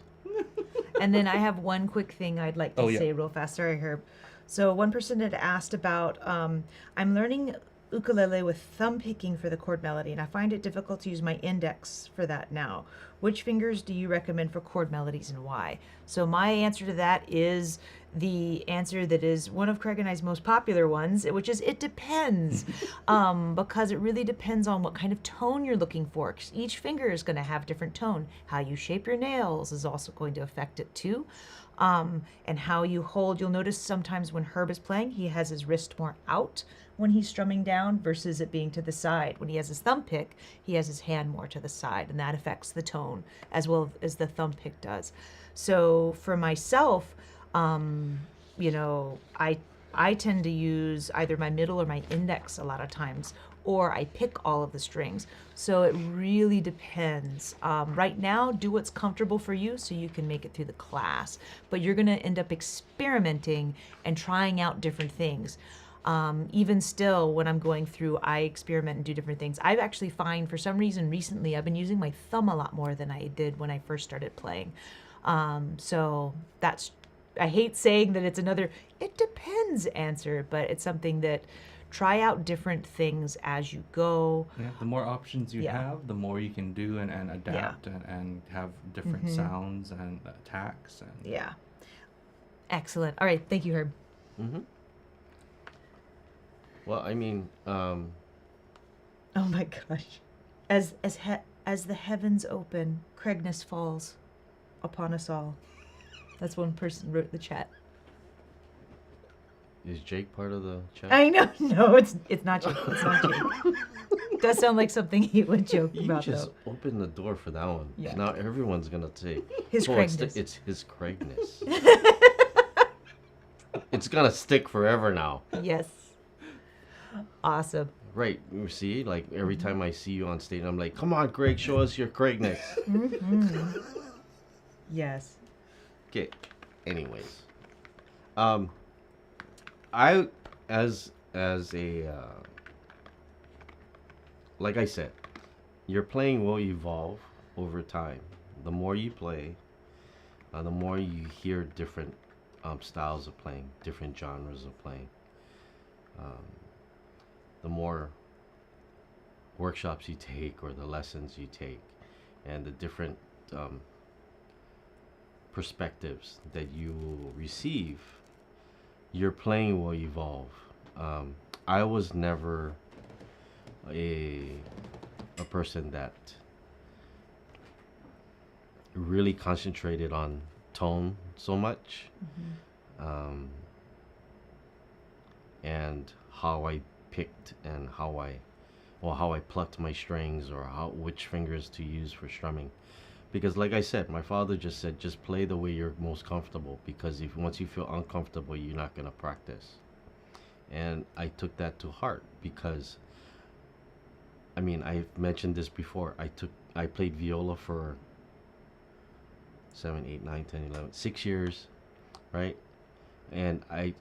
Speaker 1: And then I have one quick thing I'd like to
Speaker 2: Oh, yeah.
Speaker 1: say real fast. Sorry, Herb. So one person had asked about, I'm learning ukulele with thumb picking for the chord melody, and I find it difficult to use my index for that now. Which fingers do you recommend for chord melodies and why? So my answer to that is the answer that is one of Craig and I's most popular ones, which is it depends. Because it really depends on what kind of tone you're looking for. 'Cause each finger is going to have different tone. How you shape your nails is also going to affect it too. And how you hold. You'll notice sometimes when Herb is playing, he has his wrist more out when he's strumming down versus it being to the side. When he has his thumb pick, he has his hand more to the side, and that affects the tone as well as the thumb pick does. So for myself, I tend to use either my middle or my index a lot of times, or I pick all of the strings. So it really depends. Right now, do what's comfortable for you so you can make it through the class. But you're going to end up experimenting and trying out different things. Even still, when I'm going through, I experiment and do different things. I've actually find, for some reason, recently, I've been using my thumb a lot more than I did when I first started playing. So that's I hate saying that it's another it depends answer, but it's something that try out different things as you go.
Speaker 2: Yeah, the more options you
Speaker 1: Yeah.
Speaker 2: have, the more you can do and adapt and have different sounds and attacks. And
Speaker 1: Yeah. Excellent. All right. Thank you, Herb.
Speaker 3: Mm-hmm. Well, I mean,
Speaker 1: Oh my gosh. As the heavens open, Craigness falls upon us all. That's one person wrote in the chat.
Speaker 3: is Jake part of the chat?
Speaker 1: I know. No, it's not Jake. It's not Jake. Does sound like something he would joke
Speaker 3: You
Speaker 1: about
Speaker 3: just
Speaker 1: though.
Speaker 3: opened the door for that one.
Speaker 1: Yeah.
Speaker 3: Now everyone's gonna say,
Speaker 1: His
Speaker 3: "Oh,
Speaker 1: Craigness.
Speaker 3: it's his Craigness." It's gonna stick forever now.
Speaker 1: Yes. Awesome.
Speaker 3: Right. You see, like every time I see you on stage, I'm like, "Come on, Greg, show us your Craigness."
Speaker 1: Yes.
Speaker 3: Okay. Anyways, I as a like I said, your playing will evolve over time. The more you play, the more you hear different styles of playing, different genres of playing. The more workshops you take or the lessons you take, and the different perspectives that you will receive, your playing will evolve. I was never a person that really concentrated on tone so much, and how I picked and how I plucked my strings, or which fingers to use for strumming. Because like I said, my father just said, just play the way you're most comfortable, because if once you feel uncomfortable, you're not going to practice. And I took that to heart, because I mean, I've mentioned this before. I played viola for 7, 8, 9, 10, 11, 6 years, right? And I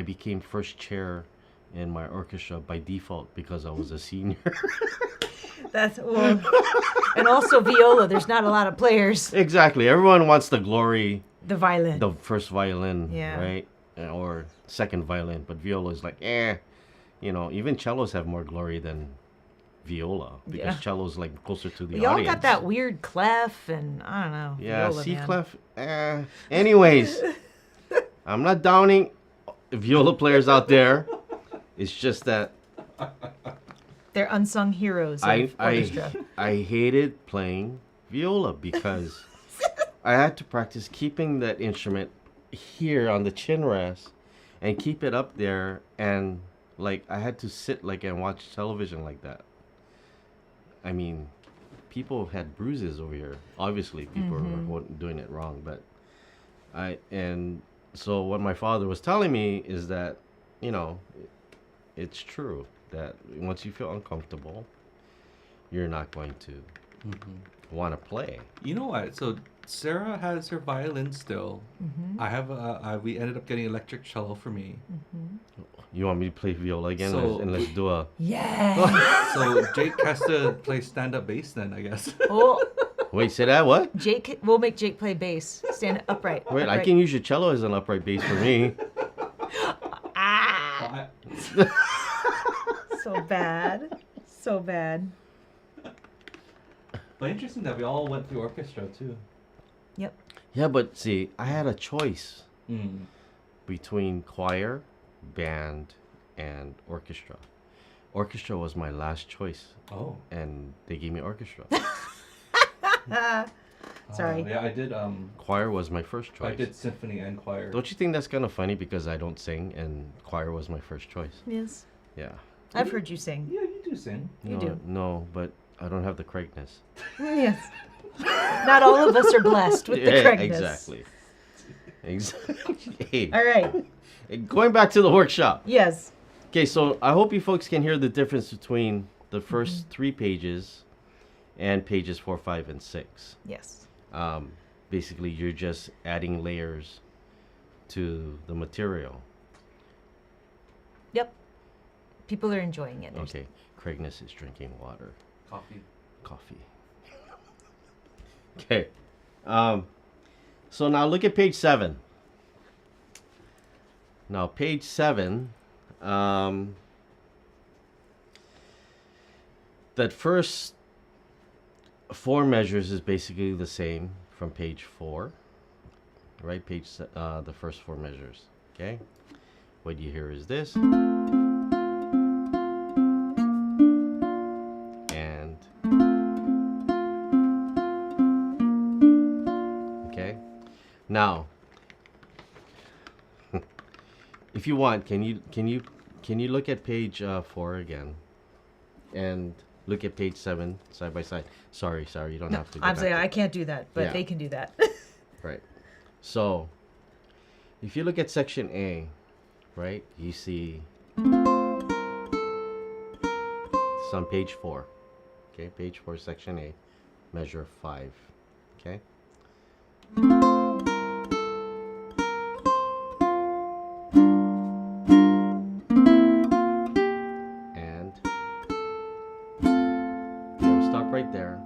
Speaker 3: became first chair in my orchestra by default because I was a senior.
Speaker 1: That's well, and also viola. There's not a lot of players.
Speaker 3: Exactly. Everyone wants the glory,
Speaker 1: The violin.
Speaker 3: the first violin,
Speaker 1: Yeah.
Speaker 3: right? Or second violin. But viola is like, even cellos have more glory than viola, because
Speaker 1: Yeah.
Speaker 3: cello's like closer to the
Speaker 1: We all
Speaker 3: audience.
Speaker 1: got that weird clef, and I don't know.
Speaker 3: Yeah,
Speaker 1: viola,
Speaker 3: C
Speaker 1: man.
Speaker 3: clef. Anyways, I'm not downing viola players out there. It's just that
Speaker 1: They're unsung heroes of orchestra.
Speaker 3: I hated playing viola because I had to practice keeping that instrument here on the chin rest and keep it up there, and like I had to sit like and watch television like that. I mean, people had bruises over here. Obviously, people were doing it wrong, but so what my father was telling me is that, it's true that once you feel uncomfortable, you're not going to want to play.
Speaker 2: You know what? So Sarah has her violin still. I have we ended up getting electric cello for me.
Speaker 3: You want me to play viola again?
Speaker 2: So-
Speaker 3: And let's do a...
Speaker 1: Yes.
Speaker 2: So Jake has to play stand-up bass then, I guess.
Speaker 1: Oh,
Speaker 3: Wait, say that? What?
Speaker 1: Jake. We'll make Jake play bass. Stand upright.
Speaker 3: Wait, I
Speaker 1: upright.
Speaker 3: can use your cello as an upright bass for me.
Speaker 1: Ah.
Speaker 2: Well,
Speaker 1: So bad. So bad.
Speaker 2: but interesting that we all went through orchestra too.
Speaker 1: Yep.
Speaker 3: Yeah, but see, I had a choice
Speaker 2: Mm.
Speaker 3: between choir, band, and orchestra. Orchestra was my last choice,
Speaker 2: Oh.
Speaker 3: and they gave me orchestra.
Speaker 1: Sorry.
Speaker 2: Yeah, I did.
Speaker 3: Choir was my first choice.
Speaker 2: I did symphony and choir.
Speaker 3: Don't you think that's kind of funny, because I don't sing, and choir was my first choice?
Speaker 1: Yes.
Speaker 3: Yeah.
Speaker 1: I've heard you sing.
Speaker 2: Yeah, you do sing.
Speaker 1: You
Speaker 3: no,
Speaker 1: do.
Speaker 3: No, but I don't have the Craigness.
Speaker 1: Yes. Not all of us are blessed with the Craigness.
Speaker 3: Exactly. Exactly.
Speaker 1: All right.
Speaker 3: Going back to the workshop.
Speaker 1: Yes.
Speaker 3: Okay, so I hope you folks can hear the difference between the first 3 pages and pages 4, 5, and 6.
Speaker 1: Yes.
Speaker 3: Basically, you're just adding layers to the material.
Speaker 1: Yep. People are enjoying it. There's-
Speaker 3: Okay, Craigness is drinking water,
Speaker 2: Coffee.
Speaker 3: coffee. Okay, so now look at page 7. Now page 7, that first 4 measures is basically the same from page 4, right? The first 4 measures. Okay, what you hear is this, and okay. Now, if you want, can you look at page 4 again, and look at page 7 side by side. Sorry, you don't have to.
Speaker 1: I'm saying I can't do that, but
Speaker 3: Yeah.
Speaker 1: they can do that.
Speaker 3: Right. So, if you look at section A, right, you see it's on page 4. Okay, page 4, section A, measure 5. Okay. And we'll stop right there.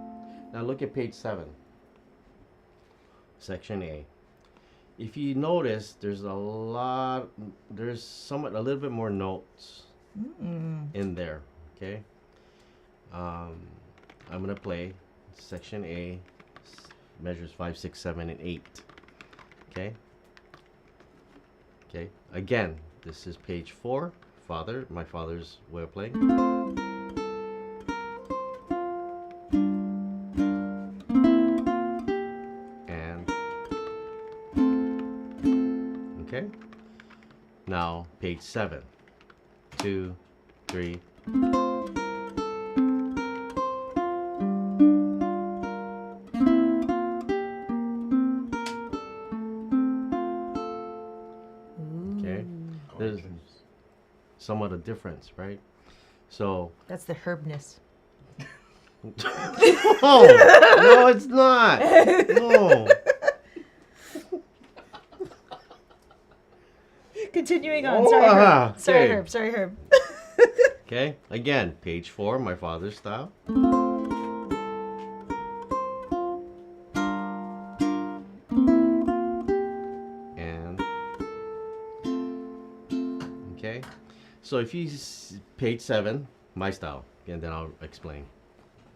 Speaker 3: Now look at page 7, section A. If you notice, there's a little bit more notes in there. Okay. I'm gonna play section A, measures 5, 6, 7, and 8. Okay. Okay. Again, this is page 4. My father's way of playing. And okay. Now page 7. 2, 3. Okay. There's somewhat a difference, right? So
Speaker 1: That's the herbness.
Speaker 3: no, it's not. No.
Speaker 1: Continuing on.
Speaker 3: Oh,
Speaker 1: Sorry, Herb. Sorry,
Speaker 3: okay.
Speaker 1: Herb. Sorry, Herb.
Speaker 3: Okay, again, page 4, my father's style. And okay, so if you page 7, my style, and then I'll explain.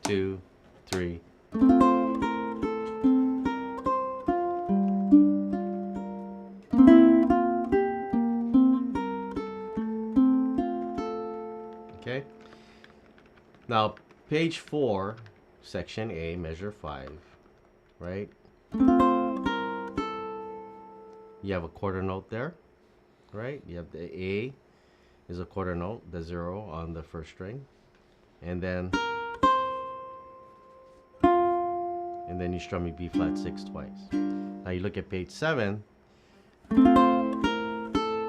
Speaker 3: 2, 3. Okay. Now, page 4, section A, measure 5, right? You have a quarter note there, right? You have the A is a quarter note, the 0 on the first string, and then you strum a B flat 6 twice. Now you look at page 7.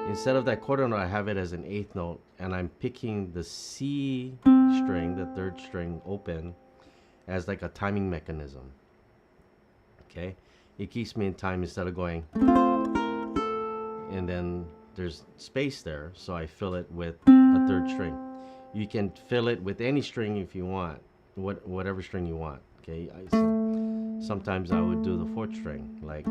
Speaker 3: Instead of that quarter note, I have it as an 8th note, and I'm picking the C string, the 3rd string open, as like a timing mechanism. Okay, it keeps me in time instead of going, and then there's space there, so I fill it with a 3rd string. You can fill it with any string if you want, whatever string you want. Okay, sometimes I would do the 4th string, like,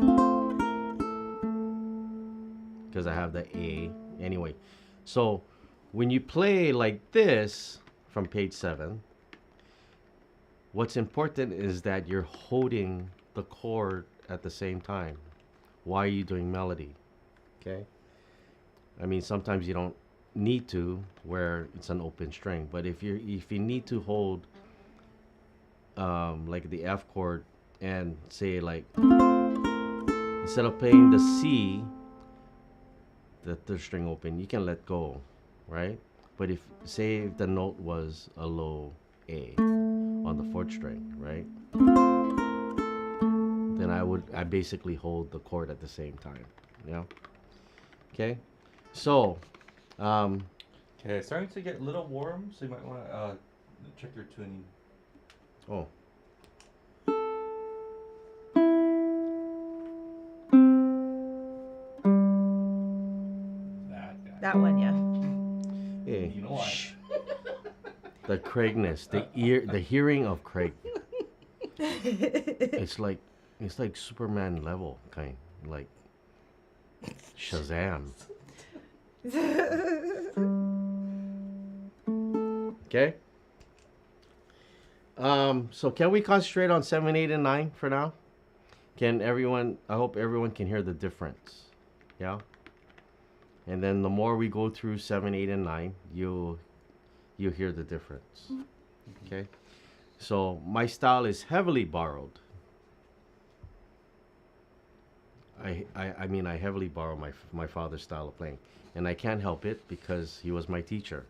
Speaker 3: because I have the A anyway. So when you play like this from page 7, what's important is that you're holding the chord at the same time while you're doing melody. Okay, I mean, sometimes you don't need to, where it's an open string, but if you need to hold like the F chord, and say, like, instead of playing the C, the 3rd string open, you can let go, right? But if the note was a low A on the 4th string, right, then I basically hold the chord at the same time. Yeah. Okay. So
Speaker 2: Okay, starting to get a little warm, so you might want to check your tuning.
Speaker 3: oh,
Speaker 2: That guy.
Speaker 1: That one, yeah.
Speaker 3: hey,
Speaker 2: You know why?
Speaker 3: shh. The Craigness, the hearing of Craig. It's like Superman level, kind, like Shazam. Okay. So can we concentrate on 7, 8, and 9 for now? Can everyone? I hope everyone can hear the difference. Yeah. And then the more we go through 7, 8, and 9, you'll hear the difference. Okay. So my style is heavily borrowed. I mean, I heavily borrow my father's style of playing, and I can't help it because he was my teacher.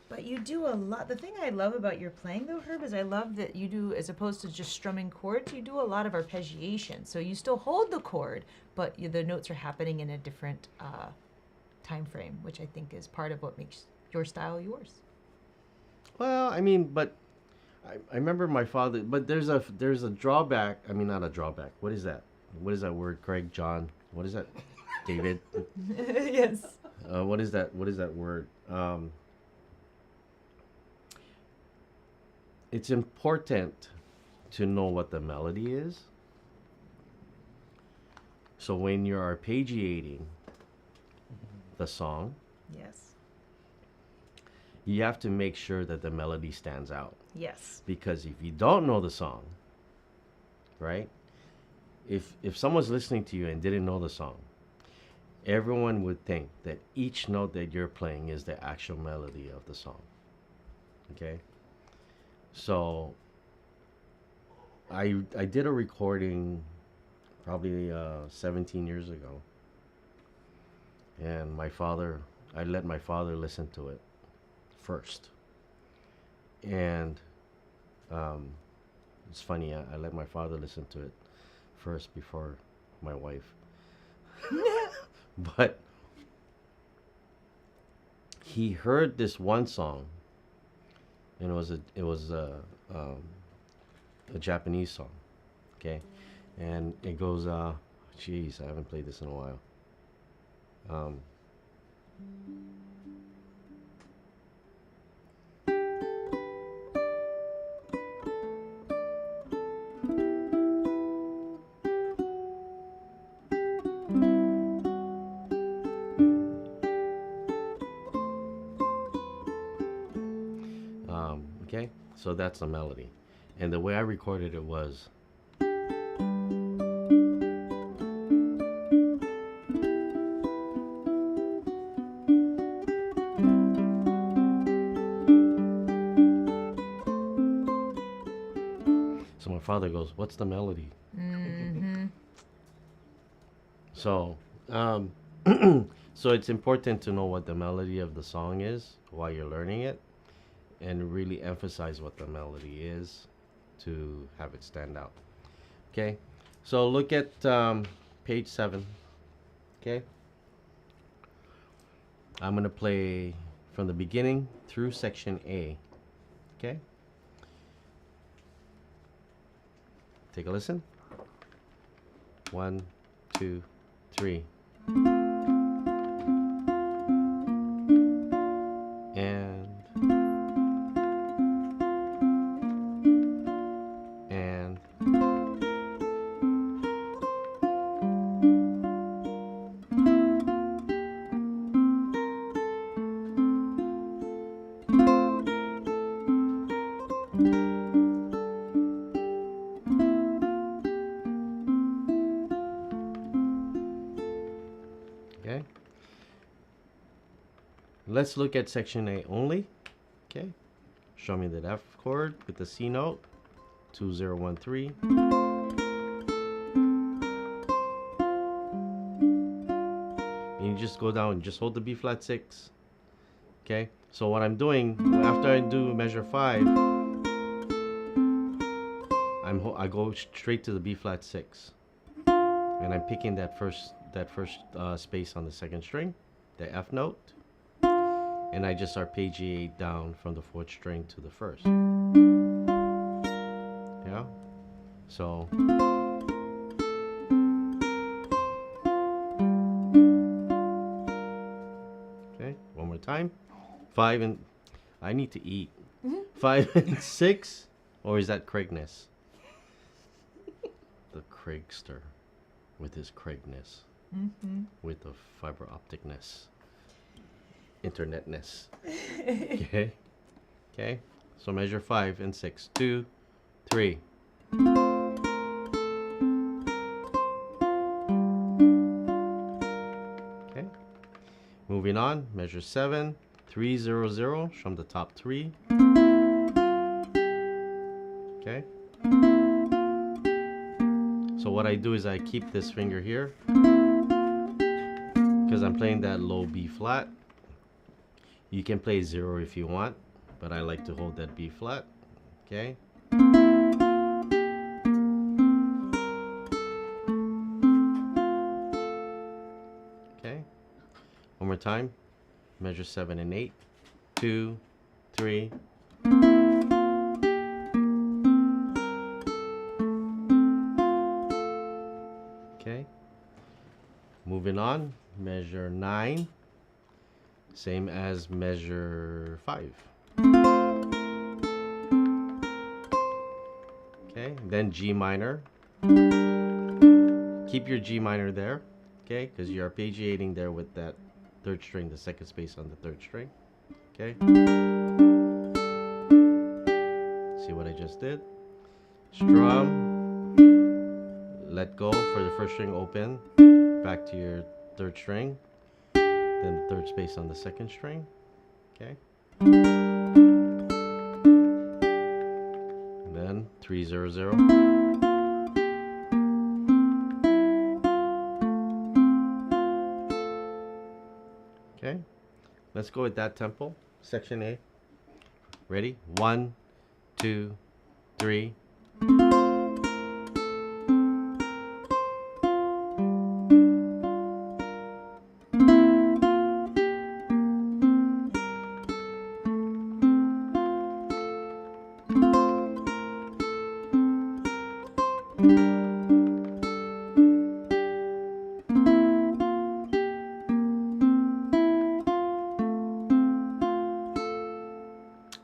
Speaker 1: But you do a lot. The thing I love about your playing, though, Herb, is I love that you do, as opposed to just strumming chords, you do a lot of arpeggiation. So you still hold the chord, but the notes are happening in a different time frame, which I think is part of what makes your style yours.
Speaker 3: Well, I mean, but I remember my father. But there's a drawback. I mean, not a drawback. What is that? What is that word? Craig, John. What is that? David.
Speaker 1: Yes.
Speaker 3: What is that? What is that word? It's important to know what the melody is. So when you're arpeggiating the song,
Speaker 1: Yes.
Speaker 3: you have to make sure that the melody stands out.
Speaker 1: Yes.
Speaker 3: Because if you don't know the song, right? If someone's listening to you and didn't know the song, everyone would think that each note that you're playing is the actual melody of the song. Okay? So I did a recording probably 17 years ago. And I let my father listen to it first. And it's funny, I let my father listen to it first before my wife. But he heard this one song, and it was a Japanese song, okay, and it goes, geez, I haven't played this in a while. Okay, so that's the melody, and the way I recorded it was. So my father goes, "What's the melody?"
Speaker 1: Mm-hmm.
Speaker 3: So, so it's important to know what the melody of the song is while you're learning it, and really emphasize what the melody is to have it stand out. Okay, so look at page 7. Okay, I'm gonna play from the beginning through section A. Okay, take a listen. 1, 2, 3. And okay. Let's look at section A only. Okay. Show me that F chord with the C note. 2013. And you just go down and just hold the B flat 6. Okay. So what I'm doing after I do measure 5, I go straight to the B flat 6, and I'm picking that first space on the second string, the F note, and I just arpeggiate down from the 4th string to the 1st. Yeah. So. Okay. One more time. 5 and I need to eat. 5 and 6, or is that Craigness? The Craigster, with his Craigness, with the fiber opticness. internetness. Okay. Okay. So measure 5 and 6. 2, 3. Okay. Moving on. Measure 7. 3, 0, 0. From the top 3. Okay. So what I do is I keep this finger here because I'm playing that low B flat. You can play 0 if you want, but I like to hold that B flat. Okay. Okay. One more time. Measure 7 and 8. 2, 3. Okay. Moving on. Measure 9. Same as measure 5. Okay. Then G minor. Keep your G minor there. Okay. Because you're arpeggiating there with that third string, the second space on the third string. Okay. See what I just did? Strum. Let go for the first string open. Back to your third string. Then third space on the second string. Okay. And then 3, 0, 0. Okay. Let's go with that tempo. Section A. Ready? 1, 2, 3.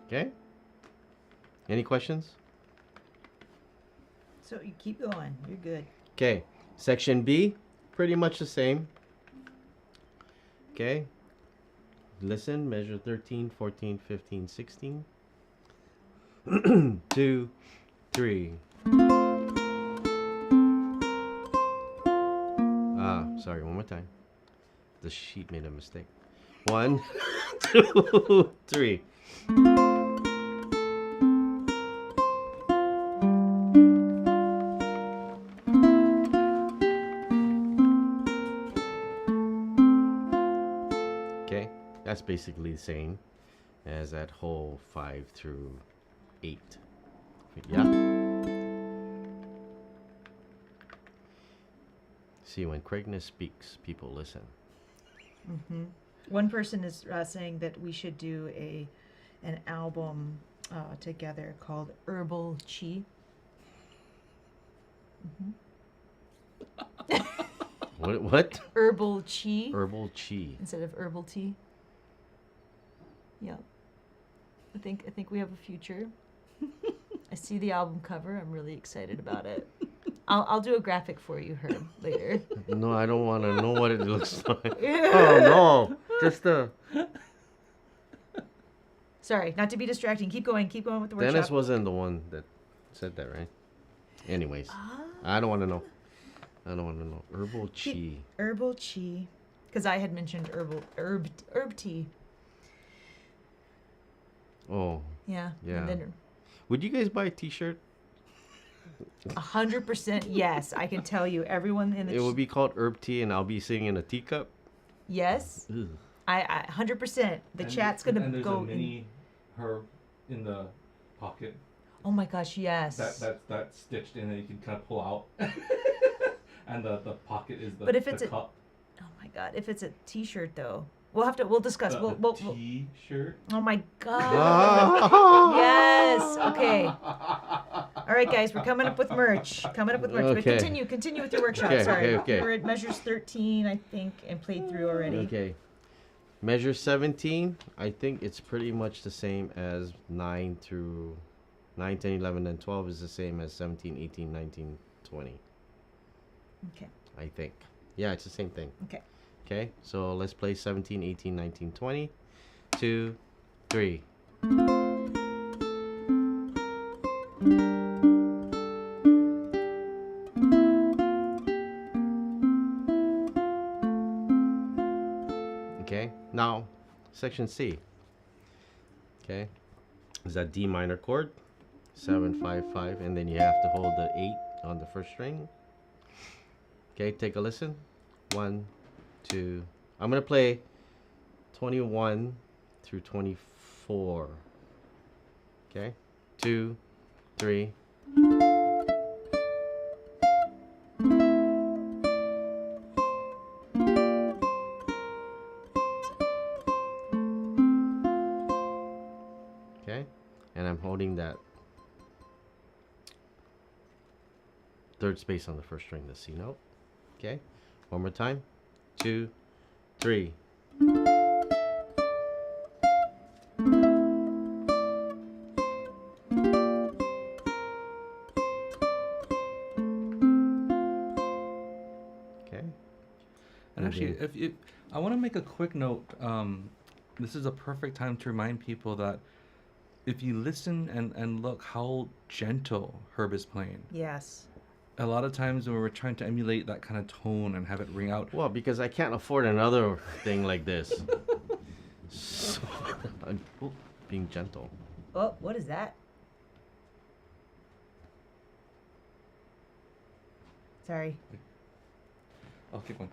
Speaker 3: Okay. Any questions?
Speaker 1: So you keep going. You're good.
Speaker 3: Okay. Section B, pretty much the same. Okay. Listen, measure 13, 14, 15, 16. 2, 3. Sorry, one more time. The sheet made a mistake. 1, 2, 3. Okay, that's basically the same as that whole 5 through 8. Yeah. See, when Craigness speaks, people listen.
Speaker 1: Mm-hmm. One person is saying that we should do an album together called Herbal Chi. Mm-hmm.
Speaker 3: What?
Speaker 1: Herbal Chi.
Speaker 3: Herbal Chi.
Speaker 1: Instead of herbal tea. Yeah. I think we have a future. I see the album cover. I'm really excited about it. I'll do a graphic for you, Herb, later.
Speaker 3: No, I don't want to know what it looks like. Oh no, just
Speaker 1: Sorry, not to be distracting. Keep going with the workshop.
Speaker 3: Dennis wasn't the one that said that, right? Anyways, I don't want to know. I don't want to know. Herbal Chi.
Speaker 1: Herbal Chi, because I had mentioned herb tea.
Speaker 3: Oh.
Speaker 1: Yeah.
Speaker 3: Yeah.
Speaker 1: And then
Speaker 3: Would you guys buy a T-shirt?
Speaker 1: 100% yes. I can tell you, everyone in the
Speaker 3: It would be called Herb Tea, and I'll be sitting in a teacup.
Speaker 1: Yes.
Speaker 3: Ugh.
Speaker 1: I 100%. The chat's gonna
Speaker 2: and there's
Speaker 1: go
Speaker 2: a mini herb in the pocket.
Speaker 1: Oh my gosh, yes.
Speaker 2: That's stitched in and you can kind of pull out. And the pocket is the,
Speaker 1: But if
Speaker 2: the
Speaker 1: it's
Speaker 2: cup.
Speaker 1: Oh my god, if it's a T-shirt though, we'll discuss.
Speaker 2: The
Speaker 1: We'll
Speaker 2: T-shirt.
Speaker 1: Oh my god. Yes. Okay. All right, guys, we're coming up with merch. But
Speaker 3: Okay.
Speaker 1: continue with your workshop.
Speaker 3: Okay,
Speaker 1: Sorry.
Speaker 3: okay.
Speaker 1: We're at measures 13, I think, and played through already.
Speaker 3: Okay. Measure 17, I think it's pretty much the same as 9 through 9, 10, 11, and 12 is the same as 17, 18, 19, 20.
Speaker 1: Okay.
Speaker 3: I think. Yeah, it's the same thing.
Speaker 1: Okay.
Speaker 3: Okay, so let's play 17, 18, 19, 20. 2, 3. Okay, now section C. Okay, is that D minor chord, 7, 5, 5, and then you have to hold the 8 on the first string. Okay, take a listen. 1, 2. I'm gonna play 21 through 24. Okay, 2, 3. Okay, and I'm holding that third space on the first string, the C note. Okay, one more time. 2, 3. Okay.
Speaker 2: And actually, if I want to make a quick note, this is a perfect time to remind people that if you listen and look how gentle Herb is playing.
Speaker 1: Yes.
Speaker 2: A lot of times when we're trying to emulate that kind of tone and have it ring out.
Speaker 3: Well, because I can't afford another thing like this. So, I'm being gentle.
Speaker 1: Oh, what is that? Sorry.
Speaker 2: I'll keep going.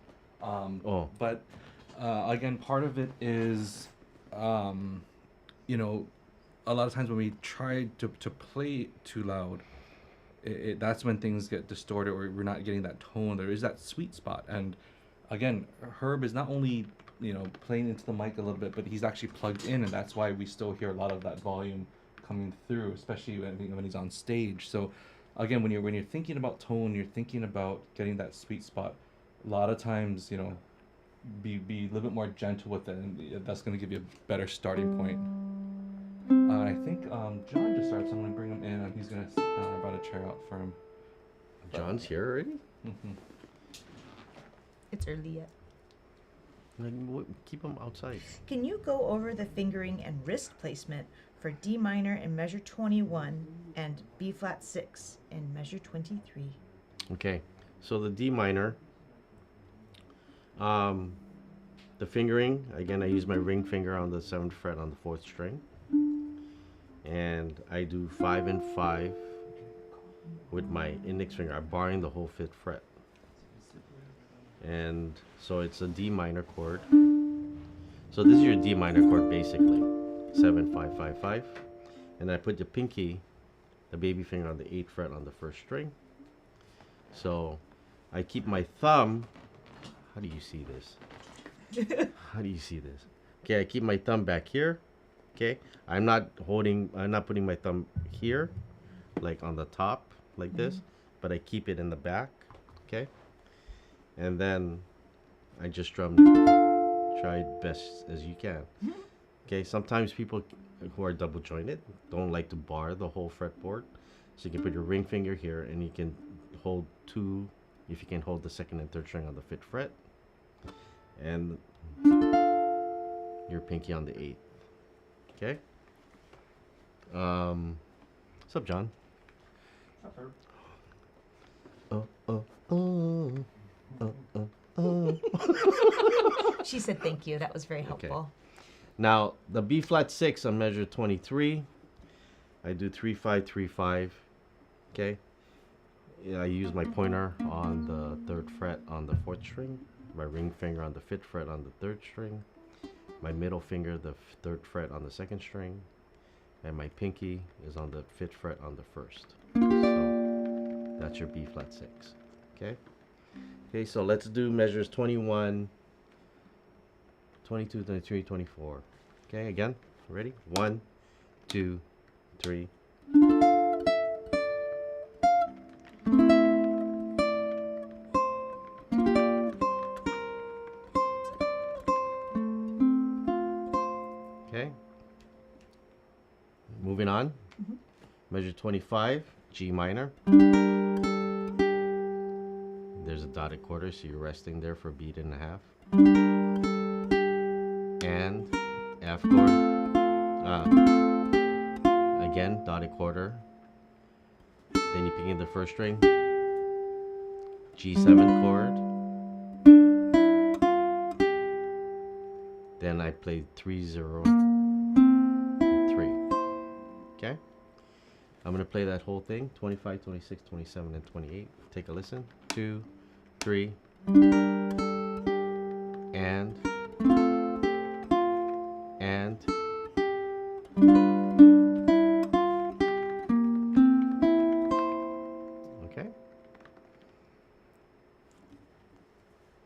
Speaker 2: But again, part of it is, you know, a lot of times when we try to play too loud, that's when things get distorted or we're not getting that tone. There is that sweet spot. And again, Herb is not only, you know, playing into the mic a little bit, but he's actually plugged in, and that's why we still hear a lot of that volume coming through, especially when he's on stage. So again, when you're thinking about tone, you're thinking about getting that sweet spot. A lot of times, you know, be a little bit more gentle with it, and that's going to give you a better starting point. I think John just started, so I'm going to bring him in, and he's going to sit down. I brought a chair out for him.
Speaker 3: John's here already?
Speaker 2: Mm-hmm.
Speaker 1: It's early yet.
Speaker 3: Keep him outside.
Speaker 1: Can you go over the fingering and wrist placement for D minor in measure 21 and B flat 6 in measure 23?
Speaker 3: Okay, so the D minor, the fingering, again, I use my ring finger on the 7th fret on the 4th string. And I do 5 and 5 with my index finger. I'm barring the whole 5th fret. And so it's a D minor chord. So this is your D minor chord basically. 7, 5, 5, 5. And I put the pinky, the baby finger on the 8th fret on the 1st string. So I keep my thumb. How do you see this? How do you see this? Okay, I keep my thumb back here. Okay, I'm not putting my thumb here, like on the top, like this, but I keep it in the back. Okay, and then I just try best as you can. Okay, sometimes people who are double jointed don't like to bar the whole fretboard, so you can put your ring finger here, and you can hold two, if you can hold the 2nd and 3rd string on the 5th fret, and your pinky on the 8th. Okay. What's up, John?
Speaker 1: She said thank you. That was very helpful.
Speaker 3: Okay. Now, the B flat 6 on measure 23, I do 3, 5, 3, 5. Okay. Yeah, I use my pointer on the 3rd fret on the 4th string, my ring finger on the 5th fret on the 3rd string, my middle finger the 3rd fret on the 2nd string, and my pinky is on the 5th fret on the 1st. So that's your B flat 6. Okay. Okay, so let's do measures 21, 22, 23, 24. Okay, again, ready? 1, 2, 3. Okay. Moving on. Measure 25, G minor. There's a dotted quarter, so you're resting there for a beat and a half. And F chord. Again, dotted quarter. Then you pick in the first string. G7 chord. Then I played 3 0 3. Okay? I'm gonna play that whole thing. 25, 26, 27, and 28. Take a listen. 2, 3. And okay.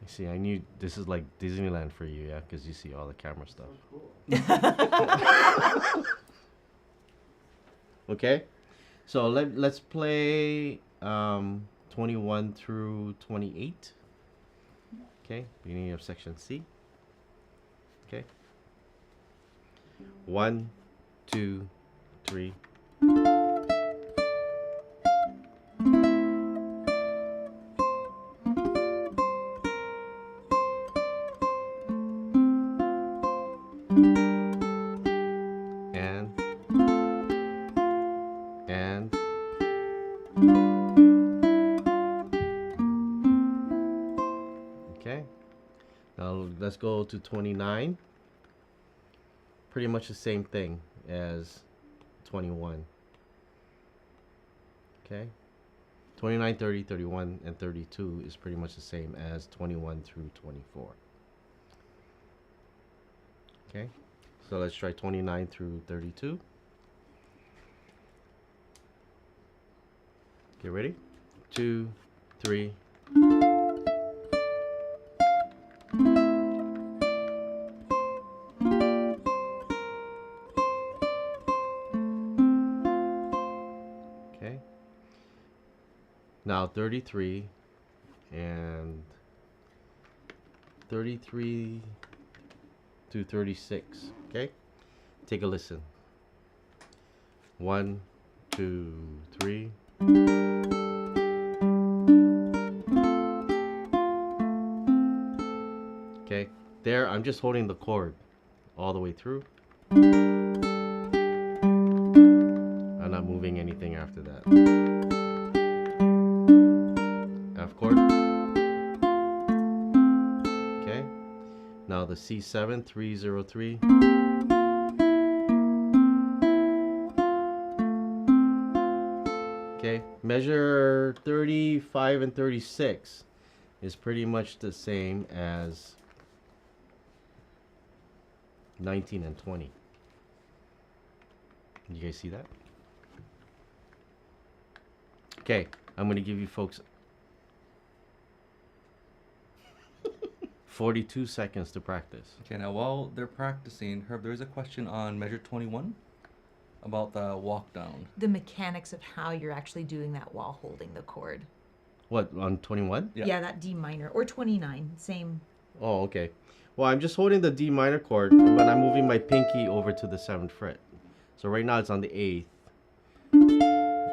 Speaker 3: You see, I knew this is like Disneyland for you, yeah, because you see all the camera stuff. Okay, so let's play 21 through 28. Okay, beginning of section C. Okay. 1, 2, 3. And okay. Now let's go to 29. Pretty much the same thing as 21. Okay. 29, 30, 31, and 32 is pretty much the same as 21 through 24. Okay. So let's try 29 through 32. Okay, ready? 2, 3. Okay. Now 33 and 33 to 36. Okay? Take a listen. 1, 2, 3. Okay, there I'm just holding the chord all the way through. I'm not moving anything after that. F chord. Okay, now the C7, 3, 0, 3. Okay, measure 35 and 36 is pretty much the same as 19 and 20. You guys see that? Okay, I'm going to give you folks 42 seconds to practice.
Speaker 2: Okay, now while they're practicing, Herb, there is a question on measure 21 about the walk down.
Speaker 1: The mechanics of how you're actually doing that while holding the chord.
Speaker 3: What, on 21?
Speaker 1: Yeah, that D minor. Or 29, same.
Speaker 3: Oh, okay. Well, I'm just holding the D minor chord, but I'm moving my pinky over to the 7th fret. So right now it's on the 8th.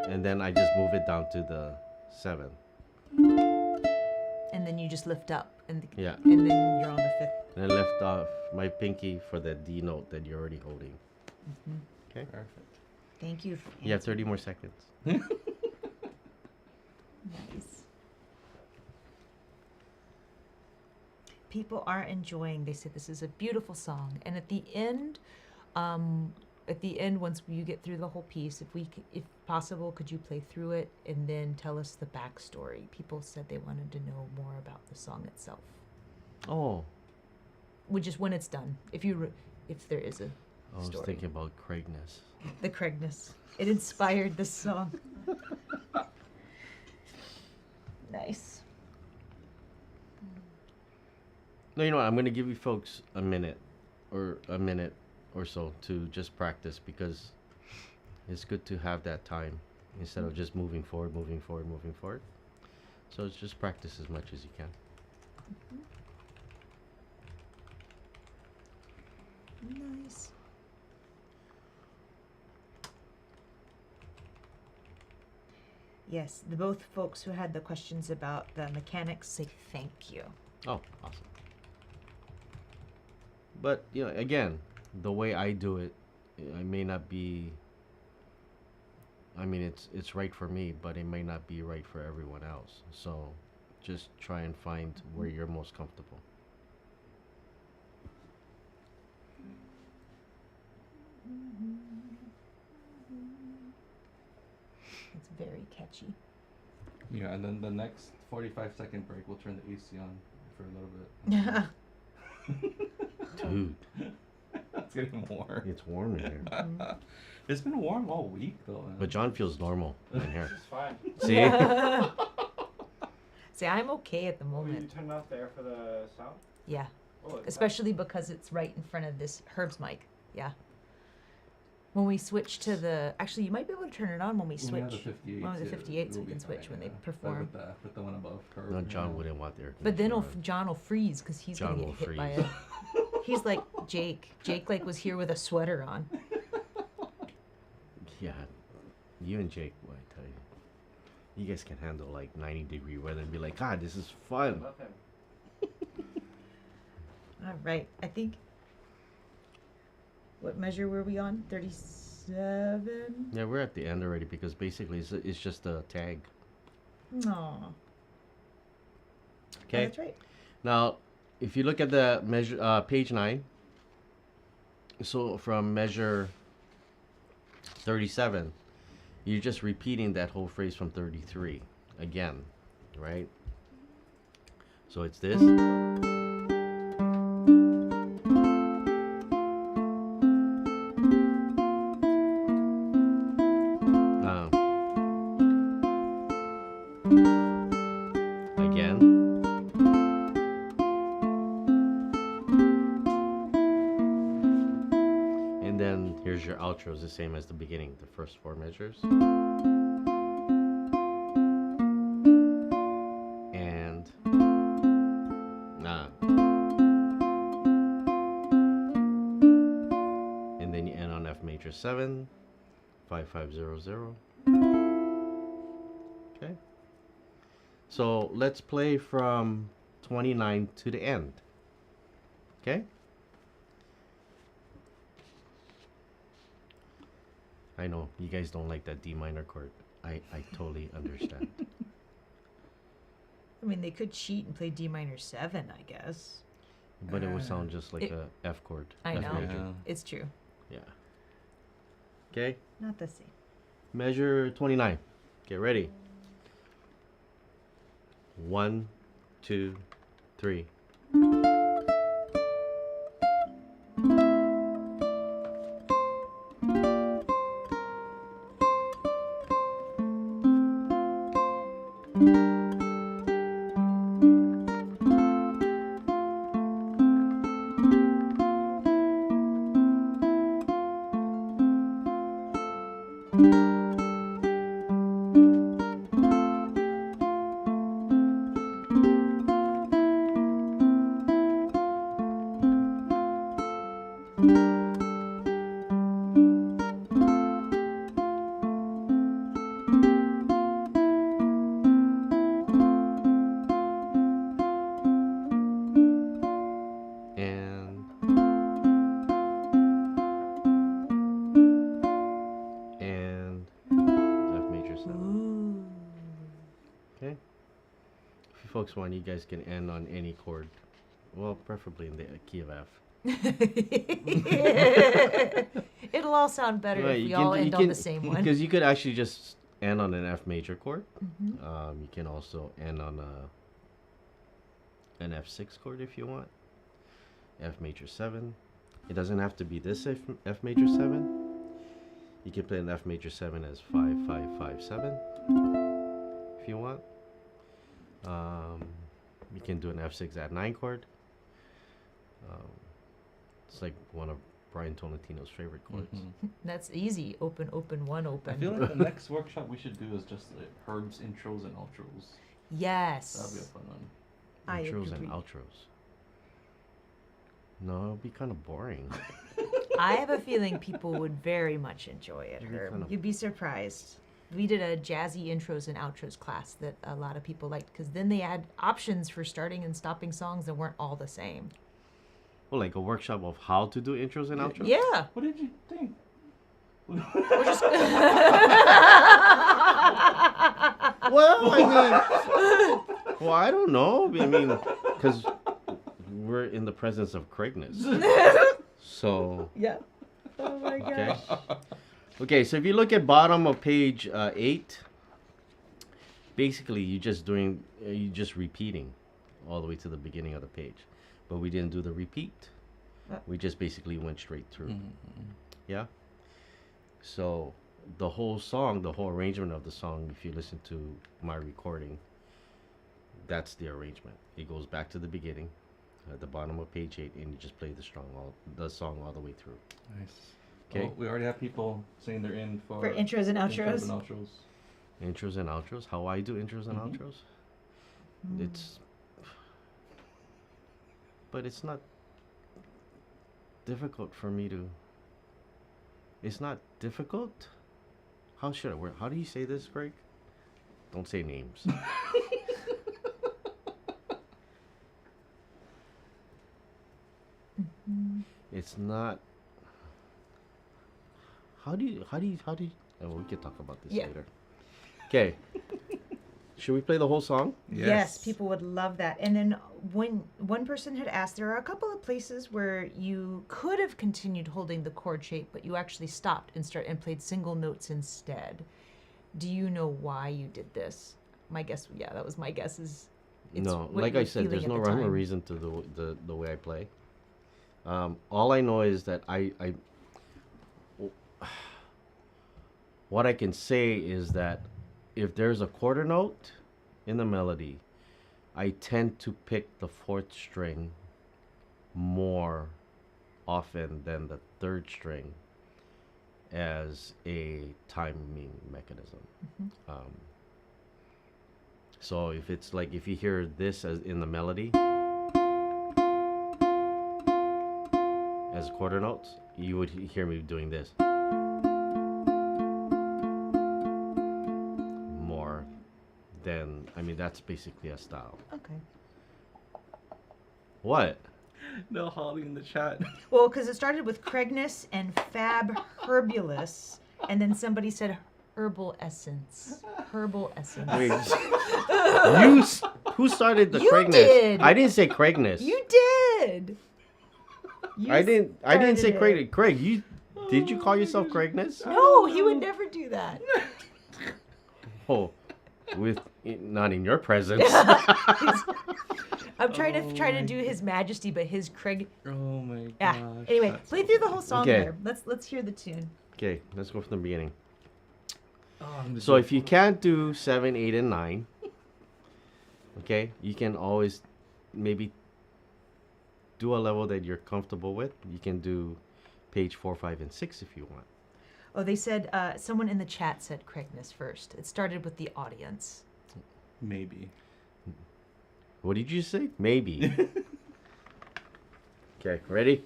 Speaker 3: And then I just move it down to the 7th.
Speaker 1: And then you just lift up. And
Speaker 3: Yeah.
Speaker 1: And then you're on the 5th.
Speaker 3: And I lift off my pinky for the D note that you're already holding.
Speaker 1: Mm-hmm.
Speaker 3: Okay.
Speaker 2: Perfect.
Speaker 1: Thank you. For
Speaker 3: You have 30 more seconds.
Speaker 1: Nice. People are enjoying. They said this is a beautiful song. And at the end, once you get through the whole piece, if possible, could you play through it and then tell us the backstory? People said they wanted to know more about the song itself.
Speaker 3: Oh.
Speaker 1: Just when it's done, if there is a
Speaker 3: I was
Speaker 1: story.
Speaker 3: thinking about Craigness.
Speaker 1: The Craigness. It inspired this song. Nice.
Speaker 3: No, you know what? I'm going to give you folks a minute or so to just practice, because it's good to have that time instead of just moving forward. So it's just practice as much as you can.
Speaker 1: Nice. Yes, the both folks who had the questions about the mechanics say thank you.
Speaker 3: Oh, awesome. But, again, the way I do it, I may not be. I mean, it's right for me, but it may not be right for everyone else. So, just try and find where you're most comfortable.
Speaker 1: It's very catchy.
Speaker 2: Yeah, and then the next 45-second break, we'll turn the AC on for a little bit.
Speaker 3: Dude,
Speaker 2: It's getting warm.
Speaker 3: it's warm in here.
Speaker 2: It's been warm all week though. Man.
Speaker 3: But John feels normal in here.
Speaker 4: It's fine.
Speaker 3: See?
Speaker 1: See, I'm okay at the
Speaker 4: Oh, you
Speaker 1: moment.
Speaker 4: turned off the air for the sound?
Speaker 1: Yeah,
Speaker 4: Oh, it's
Speaker 1: especially because it's right in front of this Herb's mic. Yeah. When we switch to the, actually, you might be able to turn it on when we
Speaker 2: When we have
Speaker 1: switch.
Speaker 2: the 58,
Speaker 1: When we have the 58, so
Speaker 2: it'll
Speaker 1: we
Speaker 2: be
Speaker 1: can switch
Speaker 2: fine,
Speaker 1: when they
Speaker 2: yeah. But
Speaker 1: perform.
Speaker 2: with the one above her.
Speaker 3: No, John wouldn't want the air
Speaker 1: But then
Speaker 3: conditioner
Speaker 1: John will freeze because he's
Speaker 3: John
Speaker 1: gonna
Speaker 3: will
Speaker 1: get hit by
Speaker 3: freeze.
Speaker 1: it. He's like Jake. Jake like was here with a sweater on.
Speaker 3: on. Yeah, you and Jake, boy, I tell you. You guys can handle like 90-degree weather and be like, God, this is fun.
Speaker 4: Love him.
Speaker 1: All right, I think. What measure were we on? 37.
Speaker 3: Yeah, we're at the end already because basically it's just a tag.
Speaker 1: Aw.
Speaker 3: Okay.
Speaker 1: That's right.
Speaker 3: Now, if you look at the measure, page 9, so from measure 37, you're just repeating that whole phrase from 33 again, right? So it's this. Again. And then here's your outros, the same as the beginning, the first 4 measures. And and then you end on F major 7, 5500. Okay. So let's play from 29 to the end. Okay? I know you guys don't like that D minor chord. I totally understand.
Speaker 1: I mean, they could cheat and play D minor 7, I guess.
Speaker 3: But it would sound just like
Speaker 1: It-
Speaker 3: a F chord.
Speaker 1: I
Speaker 3: F
Speaker 1: know.
Speaker 3: major.
Speaker 2: Yeah.
Speaker 1: It's true.
Speaker 3: Yeah. Okay?
Speaker 1: Not the same.
Speaker 3: Measure 29. Get ready. 1, 2, 3. And F major 7.
Speaker 1: Ooh.
Speaker 3: Okay? If you folks want, you guys can end on any chord. Well, preferably in the key of F.
Speaker 1: It'll all sound better if we all end on the same one.
Speaker 3: Because you could actually just end on an F major chord.
Speaker 1: Mhm.
Speaker 3: You can also end on an F6 chord if you want. F major 7. It doesn't have to be this F major 7. You can play an F major 7 as 5, 5, 5, 7 if you want. You can do an F6 add 9 chord. It's like one of Brian Tolentino's favorite chords.
Speaker 2: Mhm.
Speaker 1: That's easy. Open, open, one open.
Speaker 2: I feel like the next workshop we should do is just like Herb's intros and outros.
Speaker 1: Yes.
Speaker 2: That'd be a fun one.
Speaker 1: I
Speaker 3: Intros and
Speaker 1: agree.
Speaker 3: outros. No, it'd be kind of boring.
Speaker 1: I have a feeling people would very much enjoy it,
Speaker 3: It'd be
Speaker 1: Herb.
Speaker 3: kinda-
Speaker 1: You'd be surprised. We did a jazzy intros and outros class that a lot of people liked because then they had options for starting and stopping songs that weren't all the same.
Speaker 3: Well, like a workshop of how to do intros and outros.
Speaker 1: Yeah.
Speaker 2: What did you think?
Speaker 1: We're just
Speaker 3: Well, I mean, well, I don't know. I mean, because we're in the presence of Craigness. So,
Speaker 1: Yeah. Oh my
Speaker 3: okay.
Speaker 1: gosh.
Speaker 3: Okay, so if you look at bottom of page 8, basically you just repeating all the way to the beginning of the page. But we didn't do the repeat. We just basically went straight through.
Speaker 2: Mm-hmm.
Speaker 3: Yeah. So the whole song, the whole arrangement of the song, if you listen to my recording, that's the arrangement. It goes back to the beginning, at the bottom of page 8, and you just play the song all the way through.
Speaker 2: Nice.
Speaker 3: Okay.
Speaker 2: Well, we already have people saying they're in for
Speaker 1: intros and outros.
Speaker 3: Intros and outros. How I do intros and
Speaker 2: Mhm.
Speaker 3: outros. But it's not difficult for me to. It's not difficult. How should I word? How do you say this, Greg? Don't say names. It's not. How do you? Oh, we can talk about this
Speaker 1: Yeah.
Speaker 3: later. Okay. Should we play the whole song?
Speaker 1: Yes, people would love that. And then when one person had asked, there are a couple of places where you could have continued holding the chord shape, but you actually stopped and played single notes instead. Do you know why you did this? My guess, yeah, that was my guess. Is it's
Speaker 3: No,
Speaker 1: what
Speaker 3: like
Speaker 1: you were
Speaker 3: I said, there's
Speaker 1: feeling
Speaker 3: no
Speaker 1: at the
Speaker 3: rhyme or
Speaker 1: time.
Speaker 3: reason to the way I play. All I know is that what I can say is that if there's a quarter note in the melody, I tend to pick the 4th string more often than the 3rd string as a timing mechanism. So if it's like, if you hear this as in the melody as quarter notes, you would hear me doing this more than, I mean, that's basically a style.
Speaker 1: Okay.
Speaker 3: What?
Speaker 2: No, Holly in the chat.
Speaker 1: Well, because it started with Craigness and Fab Herbulus, and then somebody said herbal essence. Herbal essence.
Speaker 3: Wait, who started the
Speaker 1: You
Speaker 3: Craigness?
Speaker 1: did.
Speaker 3: I didn't say Craigness.
Speaker 1: You did.
Speaker 3: I didn't say
Speaker 1: started it.
Speaker 3: Craig. Did you call yourself Craigness?
Speaker 1: No, he would never do that.
Speaker 3: Oh, not in your presence.
Speaker 1: I'm trying to do his majesty, but his Craig.
Speaker 2: Oh my gosh.
Speaker 1: Yeah. Anyway,
Speaker 2: that's
Speaker 1: play
Speaker 2: so
Speaker 1: through the whole song
Speaker 3: Okay.
Speaker 1: there. Let's hear the tune.
Speaker 3: Okay, let's go from the beginning.
Speaker 2: Oh, I'm
Speaker 3: So if you can't do 7, 8, and 9, okay, you can always maybe do a level that you're comfortable with. You can do page 4, 5, and 6 if you want.
Speaker 1: Oh, they said someone in the chat said Craigness first. It started with the audience.
Speaker 2: Maybe.
Speaker 3: What did you say? Maybe. Okay, ready?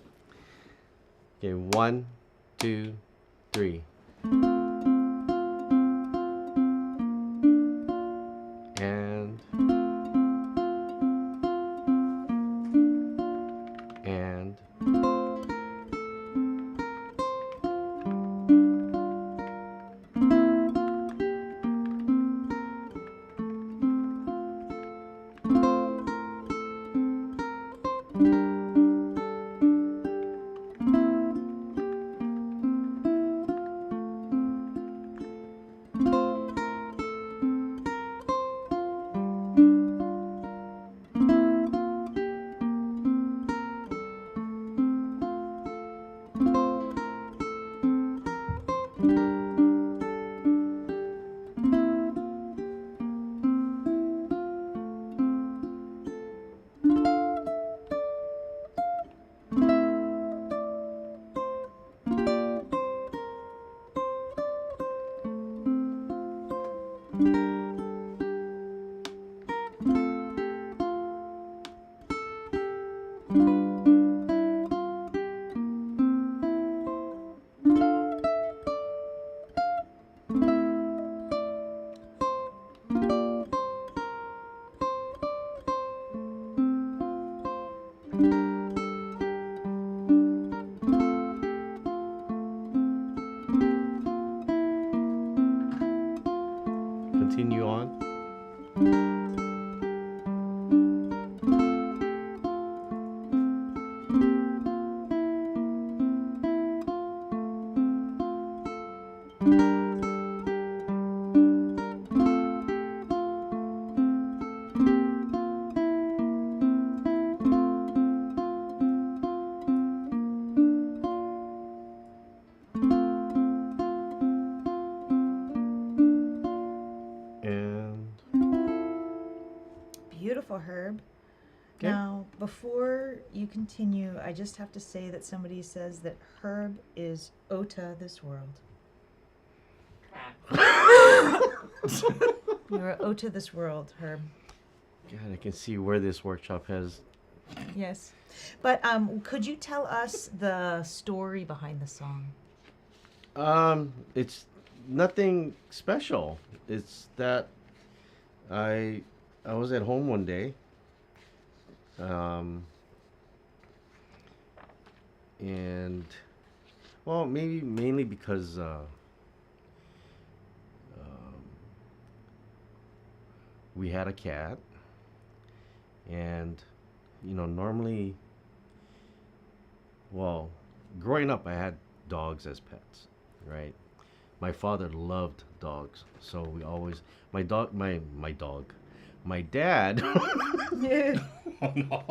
Speaker 3: Okay, 1, 2, 3. And continue on. And
Speaker 1: Beautiful, Herb.
Speaker 3: Okay.
Speaker 1: Now, before you continue, I just have to say that somebody says that Herb is Ohta this world. You're Ohta this world, Herb.
Speaker 3: God, I can see where this workshop has.
Speaker 1: Yes. But could you tell us the story behind the song?
Speaker 3: It's nothing special. It's that I was at home one day. And well, maybe mainly because we had a cat, and normally, well, growing up, I had dogs as pets, right? My father loved dogs, so we always my dad.
Speaker 2: Oh no.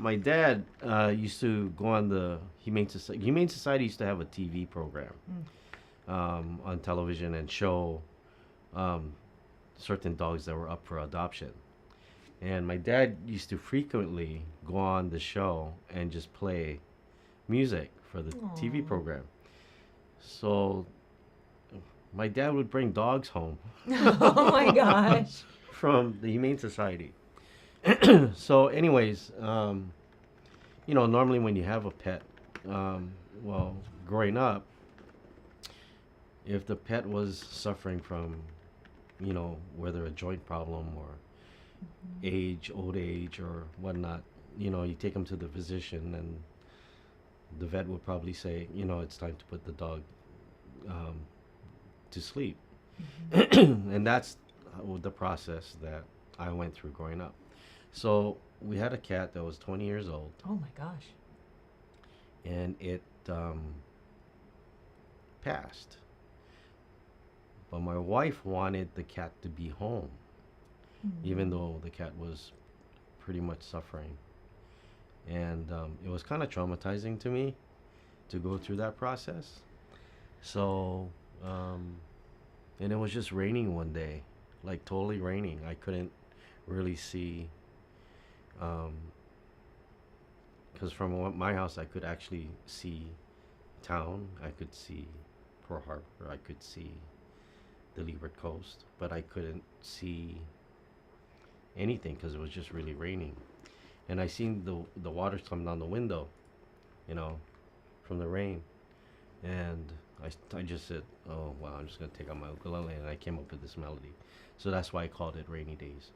Speaker 3: My dad used to go on the Humane Society. Humane Society used to have a TV program on television and show certain dogs that were up for adoption. And my dad used to frequently go on the show and just play music for the TV
Speaker 1: Aw.
Speaker 3: program. So my dad would bring dogs home
Speaker 1: Oh my gosh.
Speaker 3: from the Humane Society. So, anyways, normally when you have a pet, well, growing up, if the pet was suffering from, whether a joint problem or old age or whatnot, you take them to the physician, and the vet would probably say, it's time to put the dog to sleep. And that's the process that I went through growing up. So we had a cat that was 20 years old,
Speaker 1: Oh my gosh.
Speaker 3: and it passed. But my wife wanted the cat to be home, even though the cat was pretty much suffering. And it was kind of traumatizing to me to go through that process. So, and it was just raining one day, like totally raining. I couldn't really see, because from my house I could actually see town. I could see Pearl Harbor. I could see the Leeward Coast, but I couldn't see anything because it was just really raining. And I seen the water come down the window, from the rain. And I just said, oh, wow, I'm just going to take out my ukulele. And I came up with this melody. So that's why I called it Rainy Days.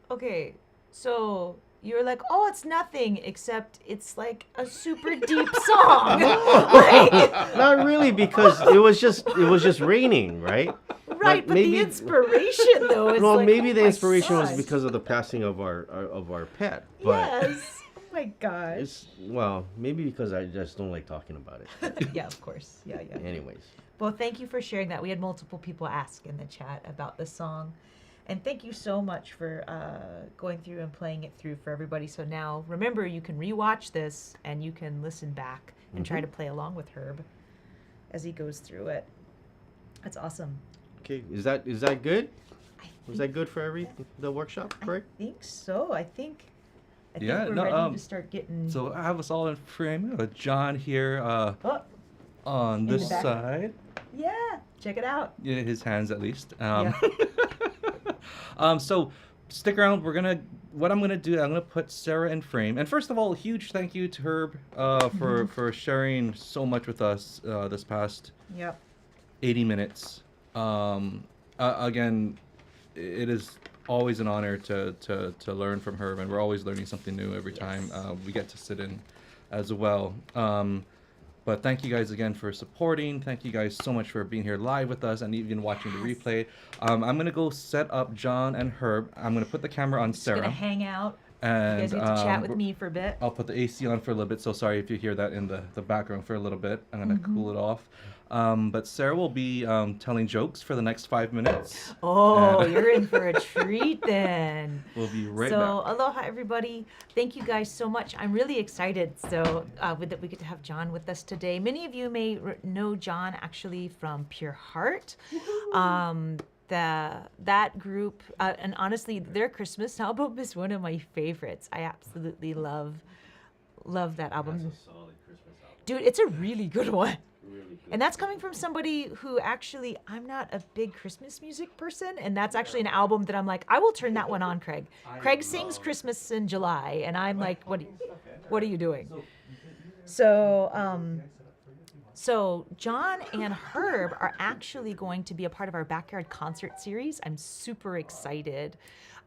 Speaker 1: Okay, so you're like, oh, it's nothing, except it's like a super deep song. Like,
Speaker 3: Not really, because it was just raining, right?
Speaker 1: right, but
Speaker 3: maybe-
Speaker 1: the inspiration though is
Speaker 3: Well,
Speaker 1: like,
Speaker 3: maybe
Speaker 1: oh
Speaker 3: the
Speaker 1: my
Speaker 3: inspiration was
Speaker 1: gosh.
Speaker 3: because of the passing of our pet. But
Speaker 1: Yes. Oh my gosh.
Speaker 3: maybe because I just don't like talking about it.
Speaker 1: Yeah, of course. Yeah.
Speaker 3: Anyways.
Speaker 1: Well, thank you for sharing that. We had multiple people ask in the chat about the song. And thank you so much for going through and playing it through for everybody. So now, remember, you can rewatch this and you can listen back and try to play along with Herb as he goes through it. That's awesome.
Speaker 3: Okay, is that good?
Speaker 1: I
Speaker 3: Was that good for the workshop, correct?
Speaker 1: think so. I think
Speaker 2: Yeah,
Speaker 1: we're
Speaker 2: no,
Speaker 1: ready to start getting.
Speaker 2: So I have us all in frame. John here
Speaker 1: Oh,
Speaker 2: on
Speaker 1: the
Speaker 2: this
Speaker 1: back.
Speaker 2: side.
Speaker 1: yeah, check it out.
Speaker 2: Yeah, his hands at least.
Speaker 1: Yeah.
Speaker 2: So stick around. What I'm gonna do, I'm gonna put Sarah in frame. And first of all, huge thank you to Herb for sharing so much with us this past
Speaker 1: Yep.
Speaker 2: 80 minutes. Again, it is always an honor to learn from Herb, and we're always learning something new every time
Speaker 1: Yes.
Speaker 2: we get to sit in as well. But thank you guys again for supporting. Thank you guys so much for being here live with us and even watching the replay. I'm going to go set up John and Herb. I'm going to put the camera on
Speaker 1: Just
Speaker 2: Sarah.
Speaker 1: gonna hang out.
Speaker 2: And
Speaker 1: You guys get to chat with me for a bit.
Speaker 2: I'll put the AC on for a little bit. So sorry if you hear that in the background for a little bit. I'm going to cool it off. But Sarah will be telling jokes for the next 5 minutes.
Speaker 1: Oh,
Speaker 2: And
Speaker 1: you're in for a treat then.
Speaker 2: we'll be right
Speaker 1: So,
Speaker 2: back.
Speaker 1: aloha everybody. Thank you guys so much. I'm really excited that we get to have John with us today. Many of you may know John actually from Pure Heart. That group, and honestly, their Christmas album is one of my favorites. I absolutely love that album.
Speaker 3: That's a solid Christmas album.
Speaker 1: Dude, it's a really good one.
Speaker 3: Really good.
Speaker 1: And that's coming from somebody who actually, I'm not a big Christmas music person, and that's actually an album that I'm like, I will turn that one on, Craig. Craig sings Christmas in July, and I'm like, what are you doing? So John and Herb are actually going to be a part of our backyard concert series. I'm super excited.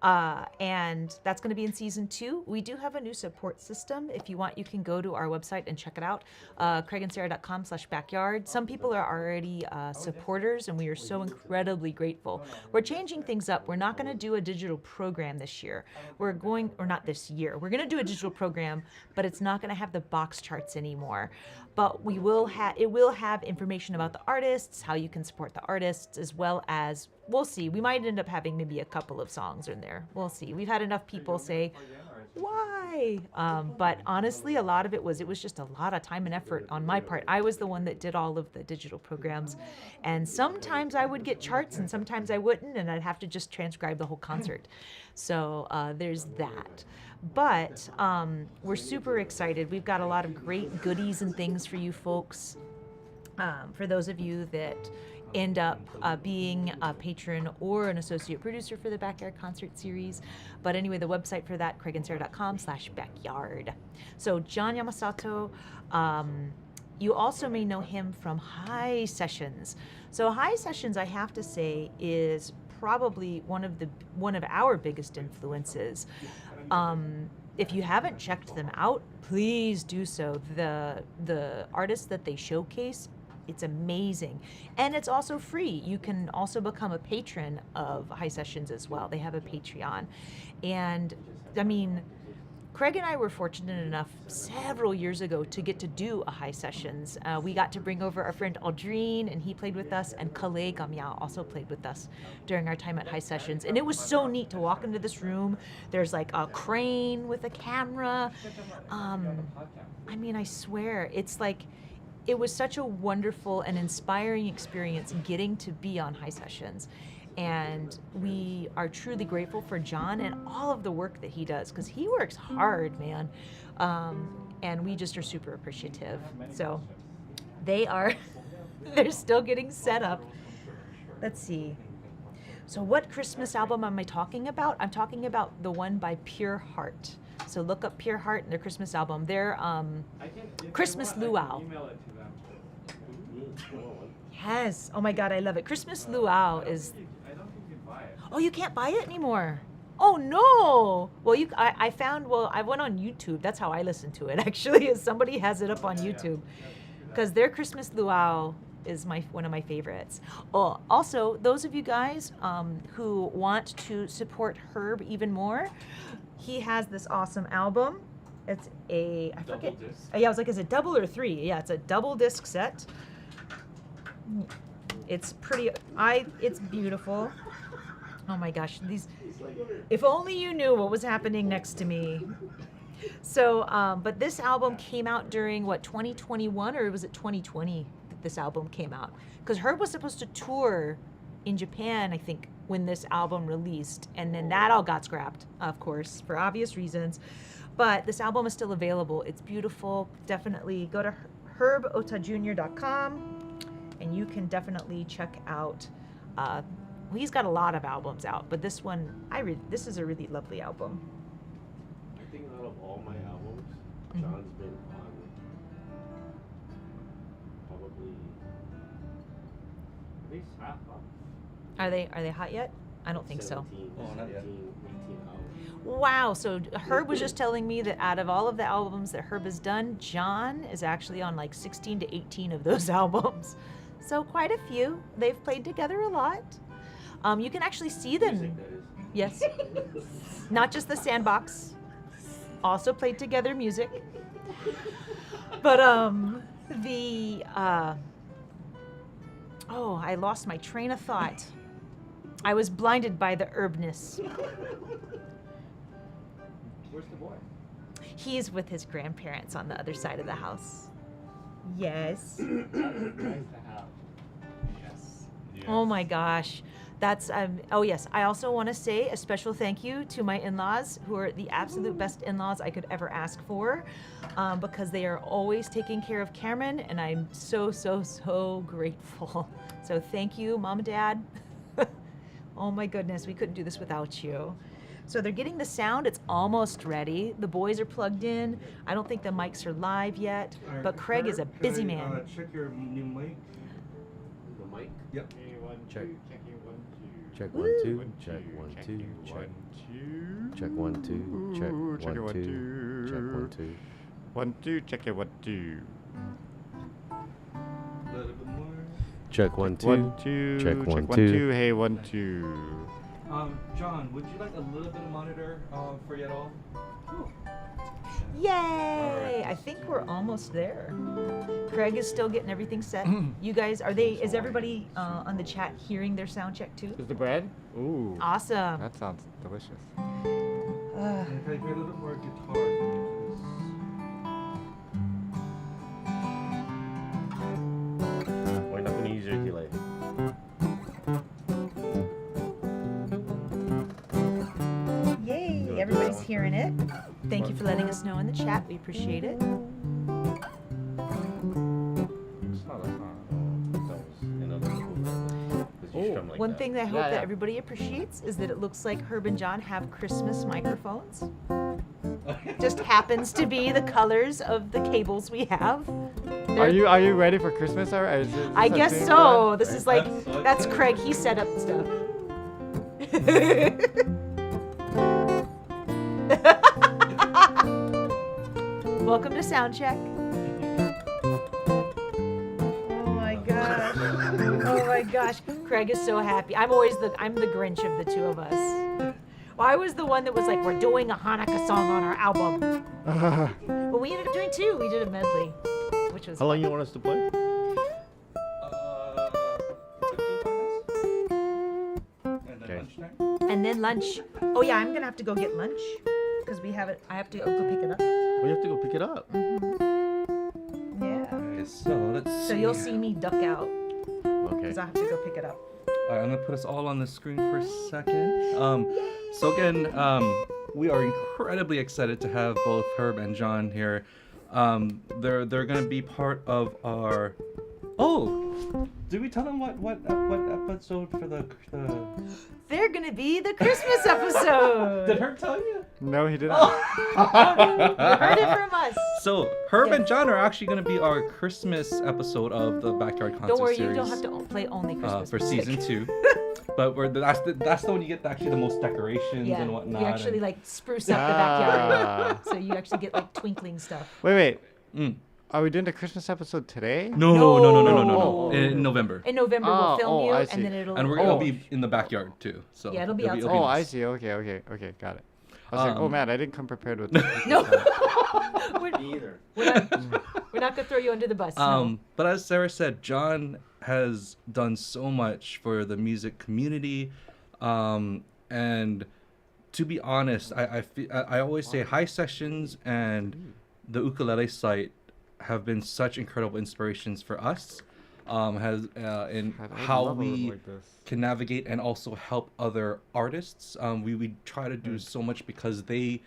Speaker 1: And that's going to be in season 2. We do have a new support system. If you want, you can go to our website and check it out, craigandsarah.com/backyard. Some people are already supporters, and we are so incredibly grateful. We're changing things up. We're not going to do a digital program this year. We're going to do a digital program, but it's not going to have the box charts anymore. But it will have information about the artists, how you can support the artists, as well as, we'll see. We might end up having maybe a couple of songs in there. We'll see. We've had enough people say, why? But honestly, a lot of it was just a lot of time and effort on my part. I was the one that did all of the digital programs. And sometimes I would get charts and sometimes I wouldn't, and I'd have to just transcribe the whole concert. So there's that. But we're super excited. We've got a lot of great goodies and things for you folks. For those of you that end up being a patron or an associate producer for the Backyard Concert Series. But anyway, the website for that, craigandsarah.com/backyard. So John Yamasato, you also may know him from High Sessions. So High Sessions, I have to say, is probably one of our biggest influences. If you haven't checked them out, please do so. The artists that they showcase, it's amazing. And it's also free. You can also become a patron of High Sessions as well. They have a Patreon. And I mean, Craig and I were fortunate enough several years ago to get to do a High Sessions. We got to bring over our friend Aldrine, and he played with us, and Kale Gamya also played with us during our time at High Sessions. And it was so neat to walk into this room. There's like a crane with a camera. I mean, I swear, it's like, it was such a wonderful and inspiring experience getting to be on High Sessions. And we are truly grateful for John and all of the work that he does, because he works hard, man. And we just are super appreciative. So they're still getting set up. Let's see. So what Christmas album am I talking about? I'm talking about the one by Pure Heart. So look up Pure Heart and their Christmas album. Their Christmas Luau. Yes. Oh my God, I love it. Christmas Luau is.
Speaker 4: I don't think you can buy it.
Speaker 1: Oh, you can't buy it anymore. Oh no. Well, I went on YouTube. That's how I listened to it. Actually, is somebody has it up on YouTube, because their Christmas Luau is one of my favorites. Oh, also, those of you guys who want to support Herb even more, he has this awesome album. It's I forget.
Speaker 4: Double disc?
Speaker 1: Yeah, I was like, is it double or 3? Yeah, it's a double disc set. It's pretty. It's beautiful. Oh my gosh, if only you knew what was happening next to me. So, but this album came out during 2021, or was it 2020 that this album came out? Because Herb was supposed to tour in Japan, I think, when this album released, and then that all got scrapped, of course, for obvious reasons. But this album is still available. It's beautiful. Definitely go to herbotajr.com, and you can definitely check out. He's got a lot of albums out, but this one, this is a really lovely album.
Speaker 3: I think out of all my albums,
Speaker 1: Mhm.
Speaker 3: John's been on probably
Speaker 4: At least half of
Speaker 1: Are they hot yet? I don't think so.
Speaker 3: 17,
Speaker 2: Oh, not yet.
Speaker 3: 18 hours.
Speaker 1: Wow. So Herb was just telling me that out of all of the albums that Herb has done, John is actually on like 16 to 18 of those albums. So quite a few. They've played together a lot. You can actually see them.
Speaker 2: Music, that is.
Speaker 1: Yes. Not just the Sandbox. Also played together music. But I lost my train of thought. I was blinded by the herbness.
Speaker 2: Where's the boy?
Speaker 1: He's with his grandparents on the other side of the house. Yes.
Speaker 2: Yes.
Speaker 1: Oh my gosh. That's oh yes, I also want to say a special thank you to my in-laws, who are the absolute best in-laws I could ever ask for, because they are always taking care of Cameron, and I'm so grateful. So thank you, Mom and Dad. Oh my goodness, we couldn't do this without you. So they're getting the sound. It's almost ready. The boys are plugged in. I don't think the mics are live yet, but Craig is a busy man.
Speaker 2: Check your new mic.
Speaker 3: The mic?
Speaker 2: Yep.
Speaker 3: Check.
Speaker 4: Checking 1 2.
Speaker 3: Check
Speaker 1: Woo.
Speaker 3: 1 2. Check 1 2. Check.
Speaker 4: 1 2.
Speaker 3: Check 1 2. Check
Speaker 4: Ooh, check it,
Speaker 3: 1
Speaker 4: 1
Speaker 3: 2.
Speaker 4: 2.
Speaker 3: Check 1 2.
Speaker 4: 1 2. Check it 1 2.
Speaker 2: A little bit more.
Speaker 3: Check 1 2.
Speaker 4: 1 2.
Speaker 3: Check
Speaker 4: Check
Speaker 3: 1
Speaker 4: 1
Speaker 3: 2.
Speaker 4: 2. Hey 1 2.
Speaker 2: John, would you like a little bit of monitor for Yet All?
Speaker 1: Yay!
Speaker 2: Alright.
Speaker 1: I think we're almost there. Craig is still getting everything set. You guys, is everybody on the chat hearing their sound check too?
Speaker 4: Is the bread? Ooh.
Speaker 1: Awesome.
Speaker 4: That sounds delicious.
Speaker 1: Uh,
Speaker 2: And can I hear a little bit more guitar from you,
Speaker 3: We're not going to use your delay.
Speaker 1: yay!
Speaker 3: do
Speaker 1: Everybody's
Speaker 3: that one
Speaker 1: hearing it. Thank you for letting us know in the chat. We appreciate it.
Speaker 3: It's not like that was another cool level. 'Cause you strum like
Speaker 1: One
Speaker 3: that.
Speaker 1: thing that I hope
Speaker 4: Yeah,
Speaker 1: that
Speaker 4: yeah.
Speaker 1: everybody appreciates is that it looks like Herb and John have Christmas microphones. Just happens to be the colors of the cables we have.
Speaker 4: Are you ready for Christmas? Or is this
Speaker 1: I
Speaker 4: a
Speaker 1: guess
Speaker 4: thing
Speaker 1: so.
Speaker 4: for
Speaker 1: This is like,
Speaker 2: That's so
Speaker 1: that's
Speaker 2: good.
Speaker 1: Craig. He set up stuff. Welcome to Soundcheck. Oh my gosh. Oh my gosh. Craig is so happy. I'm the Grinch of the two of us. Well, I was the one that was like, we're doing a Hanukkah song on our album.
Speaker 4: that?
Speaker 1: But we ended up doing two. We did a medley, which was
Speaker 3: How long you want us to play?
Speaker 2: 15 minutes. And then
Speaker 3: Okay.
Speaker 2: lunchtime.
Speaker 1: and then lunch. Oh yeah, I'm gonna have to go get lunch because we have it. I have to go pick it up.
Speaker 3: We have to go pick it up.
Speaker 1: Yeah.
Speaker 2: Okay, so let's see.
Speaker 1: So you'll see me duck out
Speaker 3: Okay.
Speaker 1: because I have to go pick it up.
Speaker 2: All right, I'm gonna put us all on the screen for a second. So again, we are incredibly excited to have both Herb and John here. They're gonna be part of our. Oh, did we tell them what episode for the?
Speaker 1: They're gonna be the Christmas episode.
Speaker 2: Did Herb tell you?
Speaker 4: No, he didn't.
Speaker 1: You heard it from us.
Speaker 2: So Herb and
Speaker 1: Yes.
Speaker 2: John are actually gonna be our Christmas episode of the Backyard Concert
Speaker 1: Don't worry,
Speaker 2: series.
Speaker 1: you don't have to play only Christmas
Speaker 2: For
Speaker 1: music.
Speaker 2: season 2. But that's the one you get actually the most decorations
Speaker 1: Yeah,
Speaker 2: and whatnot.
Speaker 1: you actually
Speaker 2: and-
Speaker 1: like spruce up the backyard, so you actually get like twinkling stuff.
Speaker 4: Wait.
Speaker 2: Mm.
Speaker 4: Are we doing the Christmas episode today?
Speaker 2: No.
Speaker 1: No.
Speaker 2: In November.
Speaker 1: In November we'll film you,
Speaker 4: I see.
Speaker 1: and then it'll.
Speaker 2: And we're gonna be in the backyard too. So
Speaker 1: Yeah, it'll be outside.
Speaker 4: Oh, I
Speaker 2: nice.
Speaker 4: see. Okay, got it. I was like, oh
Speaker 2: Um,
Speaker 4: man, I didn't come prepared with that.
Speaker 1: No. we're,
Speaker 3: Either.
Speaker 1: we're not gonna throw you under the bus. No.
Speaker 2: But as Sarah said, John has done so much for the music community, and to be honest, I always say High Sessions and the ukulele site have been such incredible inspirations for us. In
Speaker 4: God, I
Speaker 2: how
Speaker 4: love a room
Speaker 2: we
Speaker 4: like this.
Speaker 2: can navigate and also help other artists. We try to do so much because they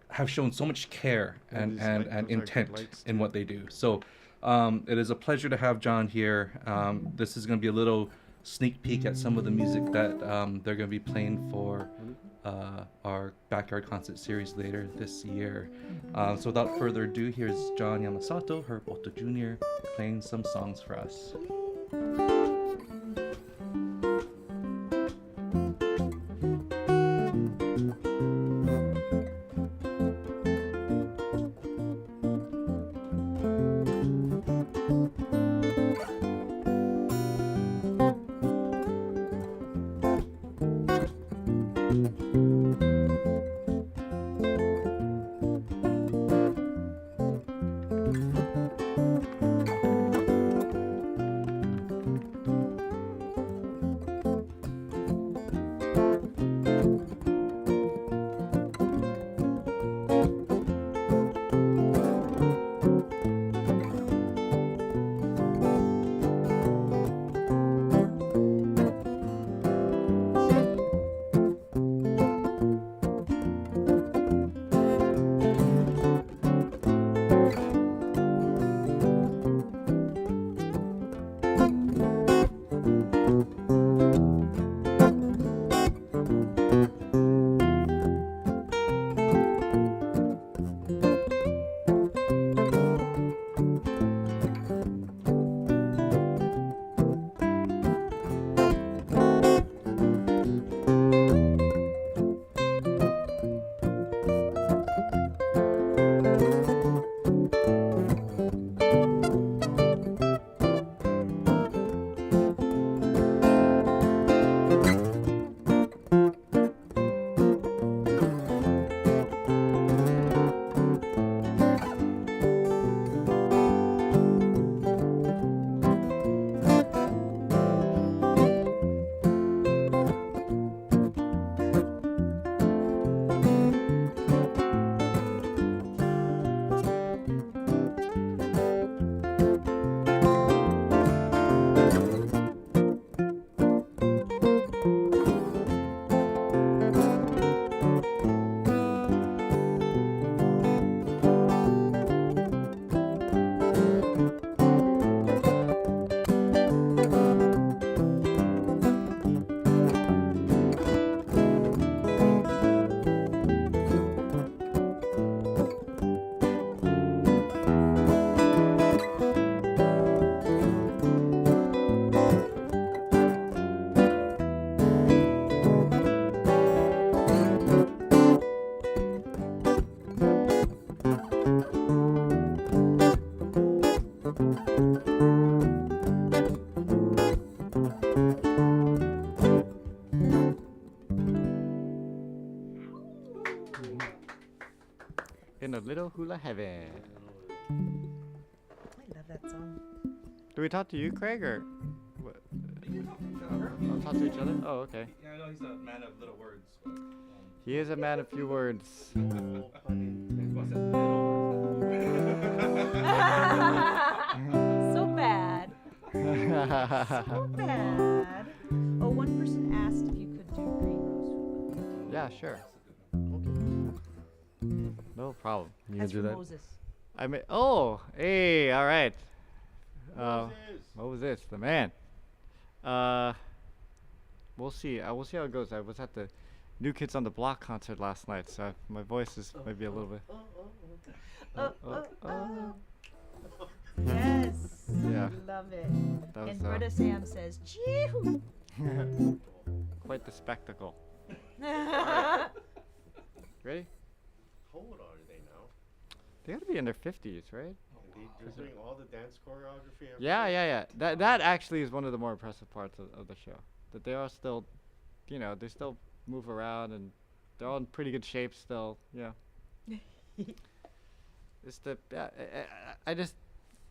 Speaker 2: have shown so much care and,
Speaker 4: these
Speaker 2: and,
Speaker 4: those
Speaker 2: and
Speaker 4: are good
Speaker 2: intent
Speaker 4: lights,
Speaker 2: in
Speaker 4: too.
Speaker 2: what they do. So it is a pleasure to have John here. This is going to be a little sneak peek at some of the music that they're going to be playing for our Backyard Concert series later this year. So without further ado, here's John Yamasato, Herb Ohta Jr., playing some songs for us.
Speaker 4: In a little hula heaven.
Speaker 1: I love that song.
Speaker 4: Do we talk to you, Craig, or what? I'll talk to each other? Oh, okay.
Speaker 2: Yeah, I know he's a man of little words. But,
Speaker 4: He is a man of few words.
Speaker 1: So bad. So bad. Oh, one person asked if you could do green rose hula.
Speaker 4: Yeah, sure. No problem. You
Speaker 1: That's
Speaker 4: do
Speaker 1: from
Speaker 4: that?
Speaker 1: Moses.
Speaker 4: I mean, oh, hey, all right. What was this? The man. We'll see. We'll see how it goes. I was at the New Kids on the Block concert last night, so my voice is maybe a little bit.
Speaker 1: Yes.
Speaker 4: Yeah.
Speaker 1: Love it.
Speaker 4: That was
Speaker 1: And Brother Sam says, "Chee-hoo."
Speaker 4: quite the spectacle. Ready?
Speaker 3: How old are they now?
Speaker 4: They gotta be in their 50s, right?
Speaker 3: They're doing all the dance choreography.
Speaker 4: Yeah. That actually is one of the more impressive parts of the show. That they are still, they still move around and they're all in pretty good shape still. Yeah. It's the I just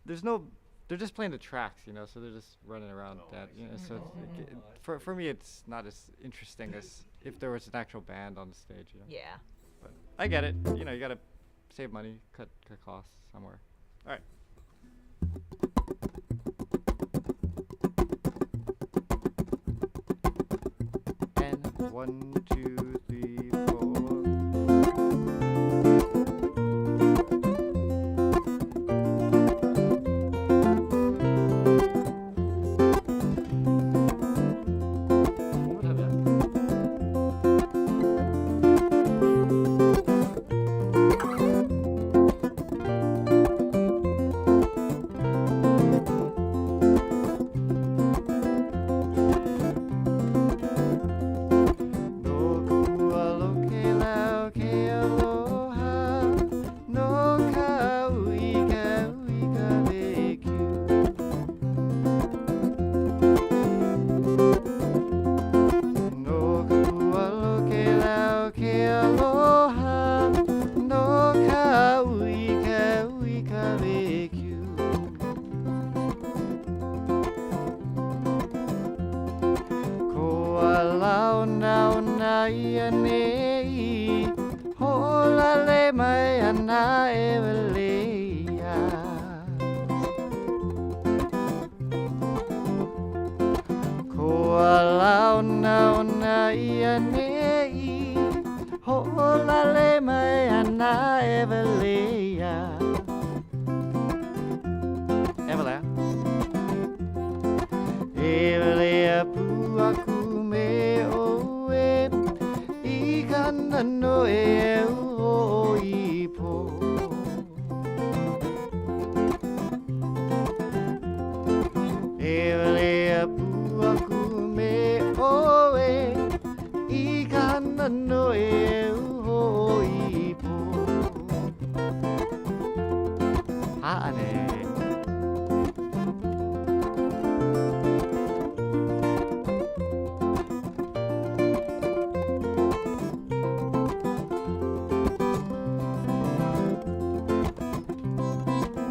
Speaker 4: they're just playing the tracks, so they're just running around that. So for me it's not as interesting as if there was an actual band on the stage.
Speaker 1: Yeah.
Speaker 4: But I get it. You gotta save money, cut costs somewhere. All right. And 1, 2, 3, 4.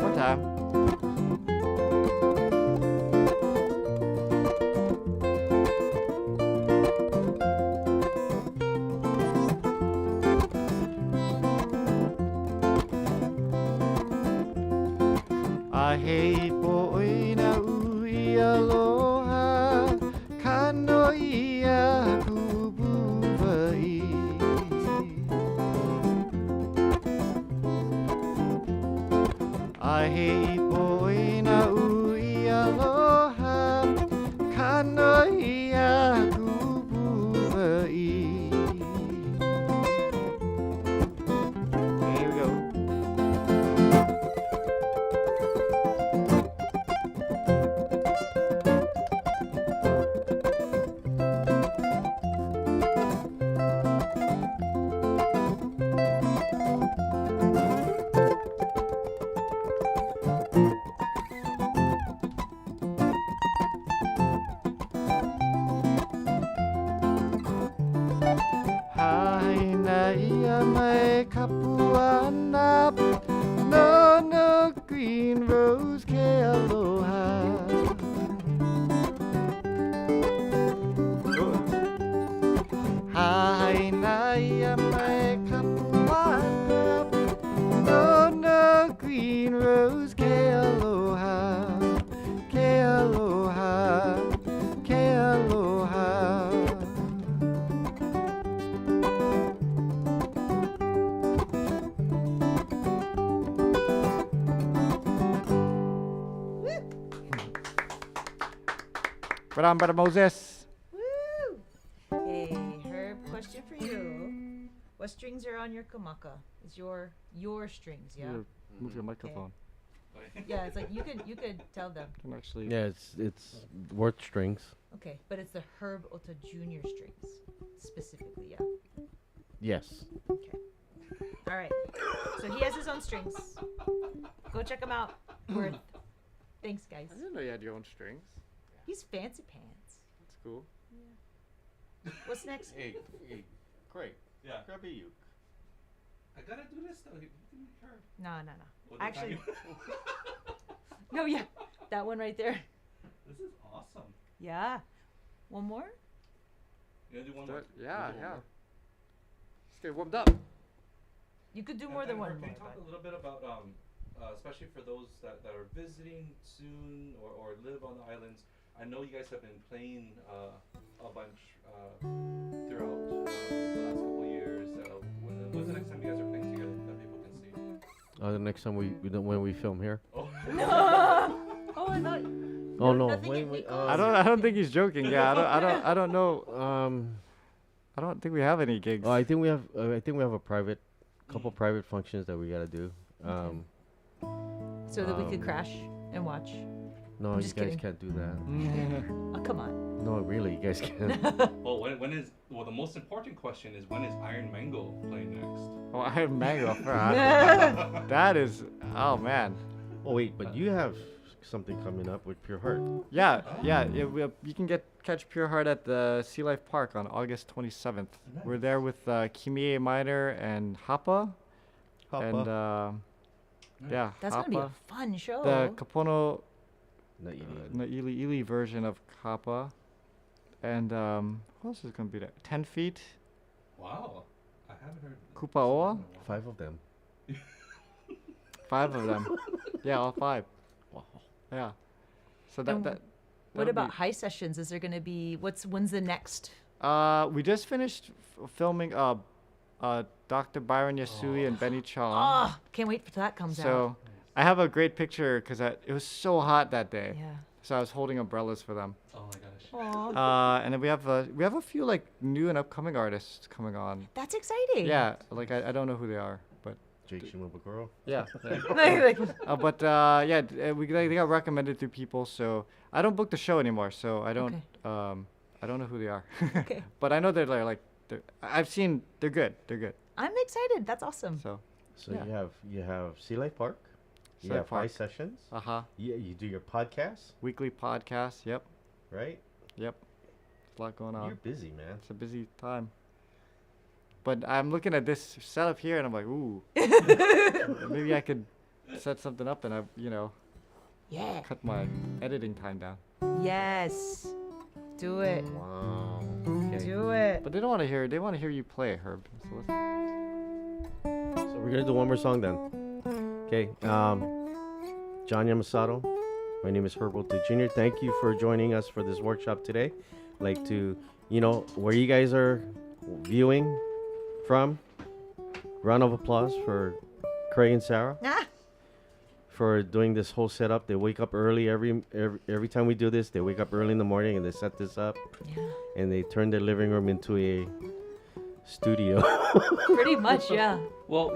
Speaker 4: One time. I hate boy na ui aloha kano ia kubuvai. I hate boy na ui aloha kano ia kubuvai. Here we go. Brother Moses.
Speaker 1: Woo! Hey, Herb, question for you. What strings are on your kamaka? It's your strings, yeah?
Speaker 4: Move your microphone.
Speaker 1: Yeah, it's like you could tell them.
Speaker 4: Can actually.
Speaker 3: Yeah, it's worth strings.
Speaker 1: Okay, but it's the Herb Ohta Junior strings specifically, yeah.
Speaker 3: Yes.
Speaker 1: Okay. All right. So he has his own strings. Go check him out. Worth. Thanks, guys.
Speaker 4: I didn't know you had your own strings.
Speaker 1: He's fancy pants.
Speaker 4: That's cool.
Speaker 1: What's next?
Speaker 3: Hey, Craig.
Speaker 2: Yeah.
Speaker 3: Grab a uke.
Speaker 2: I gotta do this though.
Speaker 1: No. Actually, no, yeah, that one right there.
Speaker 2: This is awesome.
Speaker 1: Yeah. One more?
Speaker 2: You gonna do one
Speaker 4: Do
Speaker 2: more?
Speaker 4: it? Yeah,
Speaker 2: We'll do one
Speaker 4: yeah.
Speaker 2: more.
Speaker 4: Let's get warmed up.
Speaker 1: You could do
Speaker 2: And-
Speaker 1: more than
Speaker 2: and
Speaker 1: one
Speaker 2: Herb,
Speaker 1: more.
Speaker 2: Can you talk a little bit about, especially for those that are visiting soon or live on the islands? I know you guys have been playing a bunch throughout the last couple of years. When's the next time you guys are playing together that people can see?
Speaker 3: The next time when we film here.
Speaker 2: Oh.
Speaker 1: Oh, I thought.
Speaker 3: Oh no!
Speaker 1: nothing
Speaker 3: Wait,
Speaker 1: in
Speaker 3: wait.
Speaker 1: Nico's.
Speaker 4: I don't think he's joking. Yeah, I don't know. I don't think we have any gigs.
Speaker 3: I think we have. I think we have a couple private functions that we gotta do.
Speaker 1: So that we could crash and watch.
Speaker 3: No,
Speaker 1: I'm
Speaker 3: you
Speaker 1: just
Speaker 3: guys
Speaker 1: kidding.
Speaker 3: can't do that.
Speaker 1: Oh, come on.
Speaker 3: No, really, you guys can't.
Speaker 2: Well, the most important question is when is Iron Mango playing next?
Speaker 4: Oh, I have mango. That is. Oh man.
Speaker 3: Oh wait, but you have something coming up with Pure Heart.
Speaker 4: Yeah. You can catch Pure Heart at the Sea Life Park on August 27th. We're there with Kimie Minor and Hapa. And yeah,
Speaker 1: That's going to be a
Speaker 4: Hapa.
Speaker 1: fun show.
Speaker 4: The Kapono
Speaker 3: Not you.
Speaker 4: Ili version of Kappa. And who else is going to be there? 10 Feet,
Speaker 2: Wow, I haven't heard.
Speaker 4: Kupaoa.
Speaker 3: 5 of them.
Speaker 4: 5 of them. Yeah, all 5.
Speaker 3: Wow.
Speaker 4: Yeah. So
Speaker 1: And
Speaker 4: that.
Speaker 1: what
Speaker 4: that'll
Speaker 1: about
Speaker 4: be-
Speaker 1: high sessions? Is there going to be, when's the next?
Speaker 4: We just finished filming Dr. Byron Yasui and Benny Chong.
Speaker 1: Oh, can't wait till that comes out.
Speaker 4: So I have a great picture because it was so hot that day.
Speaker 1: Yeah.
Speaker 4: So I was holding umbrellas for them.
Speaker 2: Oh my gosh.
Speaker 1: Aw,
Speaker 4: And then we have a few like new and upcoming artists coming on.
Speaker 1: that's exciting.
Speaker 4: Yeah, like I don't know who they are, but
Speaker 3: Jake Shimabukuro.
Speaker 4: yeah.
Speaker 1: Like,
Speaker 4: They got recommended through people, so I don't book the show anymore, so I don't
Speaker 1: Okay.
Speaker 4: I don't know who they are.
Speaker 1: Okay.
Speaker 4: But I know they're I've seen they're good.
Speaker 1: I'm excited. That's awesome.
Speaker 4: So
Speaker 3: So
Speaker 4: Yeah.
Speaker 3: you have Sea Life Park. You
Speaker 4: Sea Life
Speaker 3: have high
Speaker 4: Park.
Speaker 3: sessions.
Speaker 4: uh-huh.
Speaker 3: You do your podcast,
Speaker 4: Weekly podcast. Yep.
Speaker 3: right?
Speaker 4: There's a lot going on.
Speaker 3: You're busy, man.
Speaker 4: It's a busy time. But I'm looking at this setup here and I'm like, ooh. Maybe I could set something up and
Speaker 1: Yeah.
Speaker 4: cut my editing time down.
Speaker 1: Yes. Do it.
Speaker 3: Wow.
Speaker 1: Do it.
Speaker 4: But they want to hear you play, Herb. So let's
Speaker 3: So we're gonna do one more song then. Okay. John Yamasato. My name is Herb Ohta Jr. Thank you for joining us for this workshop today. Like to, where you guys are viewing from. Round of applause for Craig and Sarah
Speaker 1: Ah.
Speaker 3: for doing this whole setup. They wake up early every time we do this. They wake up early in the morning and they set this up
Speaker 1: Yeah.
Speaker 3: and they turn their living room into a studio.
Speaker 1: Pretty much, yeah.
Speaker 2: Well,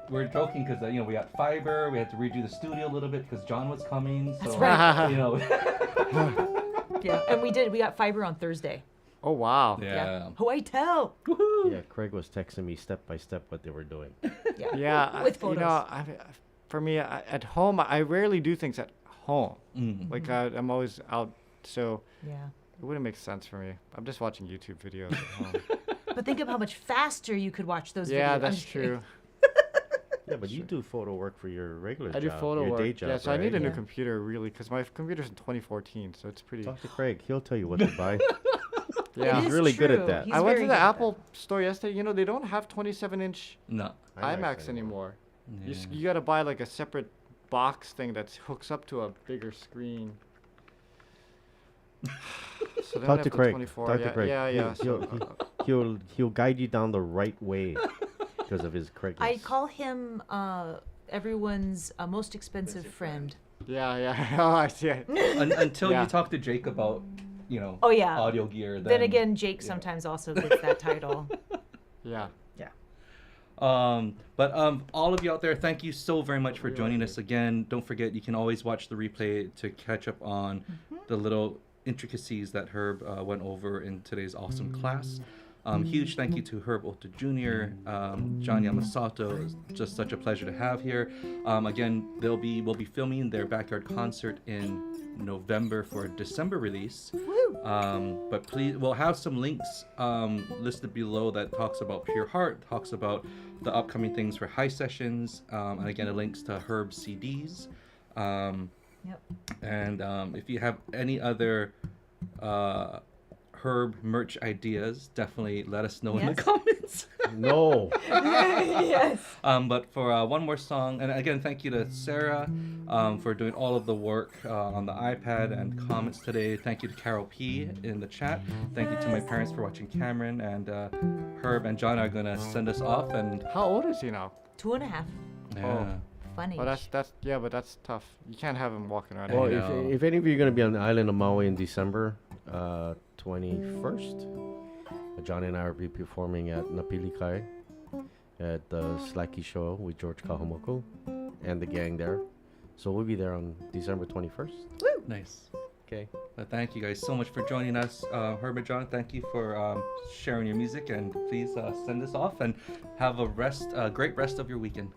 Speaker 2: we're joking because we got fiber. We had to redo the studio a little bit because John was coming. So,
Speaker 1: That's right.
Speaker 2: Yeah.
Speaker 1: And we got fiber on Thursday.
Speaker 4: Oh wow.
Speaker 1: Hawaii tell.
Speaker 3: Yeah, Craig was texting me step by step what they were doing.
Speaker 1: Yeah.
Speaker 4: Yeah,
Speaker 1: With photos.
Speaker 4: for me, at home, I rarely do things at home.
Speaker 2: Mm.
Speaker 4: Like I'm always out, so
Speaker 1: Yeah.
Speaker 4: it wouldn't make sense for me. I'm just watching YouTube videos at home.
Speaker 1: But think of how much faster you could watch those videos.
Speaker 4: Yeah,
Speaker 1: I'm
Speaker 4: that's
Speaker 1: just kidding.
Speaker 4: true.
Speaker 3: Yeah, but you do photo work for your regular
Speaker 4: I do
Speaker 3: job,
Speaker 4: photo
Speaker 3: your
Speaker 4: work.
Speaker 3: day job,
Speaker 4: Yeah, so I need a
Speaker 3: right?
Speaker 4: new
Speaker 1: Yeah.
Speaker 4: computer really, because my computer's in 2014, so it's pretty.
Speaker 3: Talk to Craig. He'll tell you what to buy.
Speaker 4: Yeah.
Speaker 1: It
Speaker 3: He's
Speaker 1: is
Speaker 3: really good at
Speaker 1: true.
Speaker 3: that.
Speaker 1: He's
Speaker 4: I went
Speaker 1: very
Speaker 4: to the
Speaker 1: good at
Speaker 4: Apple store yesterday. They don't have 27-inch
Speaker 2: No.
Speaker 4: iMacs anymore.
Speaker 2: Yeah.
Speaker 4: You got to buy like a separate box thing that hooks up to a bigger screen. So they only
Speaker 3: Talk
Speaker 4: have
Speaker 3: to
Speaker 4: the
Speaker 3: Craig.
Speaker 4: 24.
Speaker 3: Talk
Speaker 4: yeah,
Speaker 3: to Craig.
Speaker 4: Yeah, yeah.
Speaker 3: He'll guide you down the right way because of his Craig.
Speaker 1: I call him everyone's most expensive friend.
Speaker 4: Yeah. Oh, I see it.
Speaker 2: Until
Speaker 4: Yeah.
Speaker 2: you talk to Jake about,
Speaker 1: Oh, yeah.
Speaker 2: audio gear.
Speaker 1: Then again, Jake
Speaker 2: yeah.
Speaker 1: sometimes also gets that title.
Speaker 4: Yeah.
Speaker 2: But all of you out there, thank you so very much for joining us again. Don't forget, you can always watch the replay to catch up on the little intricacies that Herb went over in today's awesome class. Huge thank you to Herb Ohta Jr., John Yamasato. It's just such a pleasure to have here. Again, we'll be filming their backyard concert in November for a December release. But please, we'll have some links listed below that talks about Pure Heart, talks about the upcoming things for high sessions, and again, it links to Herb's CDs. And if you have any other Herb merch ideas, definitely let us know in the comments.
Speaker 3: No.
Speaker 1: Yes.
Speaker 2: But for one more song, and again, thank you to Sarah for doing all of the work on the iPad and comments today. Thank you to Carol P in the chat. Thank you to my parents for watching. Cameron and Herb and John are gonna send us off. And
Speaker 4: How old is he now?
Speaker 1: 2.5.
Speaker 2: yeah.
Speaker 1: Funny.
Speaker 4: Oh, but that's tough. You can't have him walking around.
Speaker 3: Well,
Speaker 4: anywhere.
Speaker 3: if any of you are going to be on the island of Maui in December 21st, John and I will be performing at Napilikai at the Slacky Show with George Kahamoku and the gang there. So we'll be there on December 21st.
Speaker 2: Nice.
Speaker 3: Okay.
Speaker 2: But thank you guys so much for joining us. Herb and John, thank you for sharing your music, and please send us off and have a great rest of your weekend.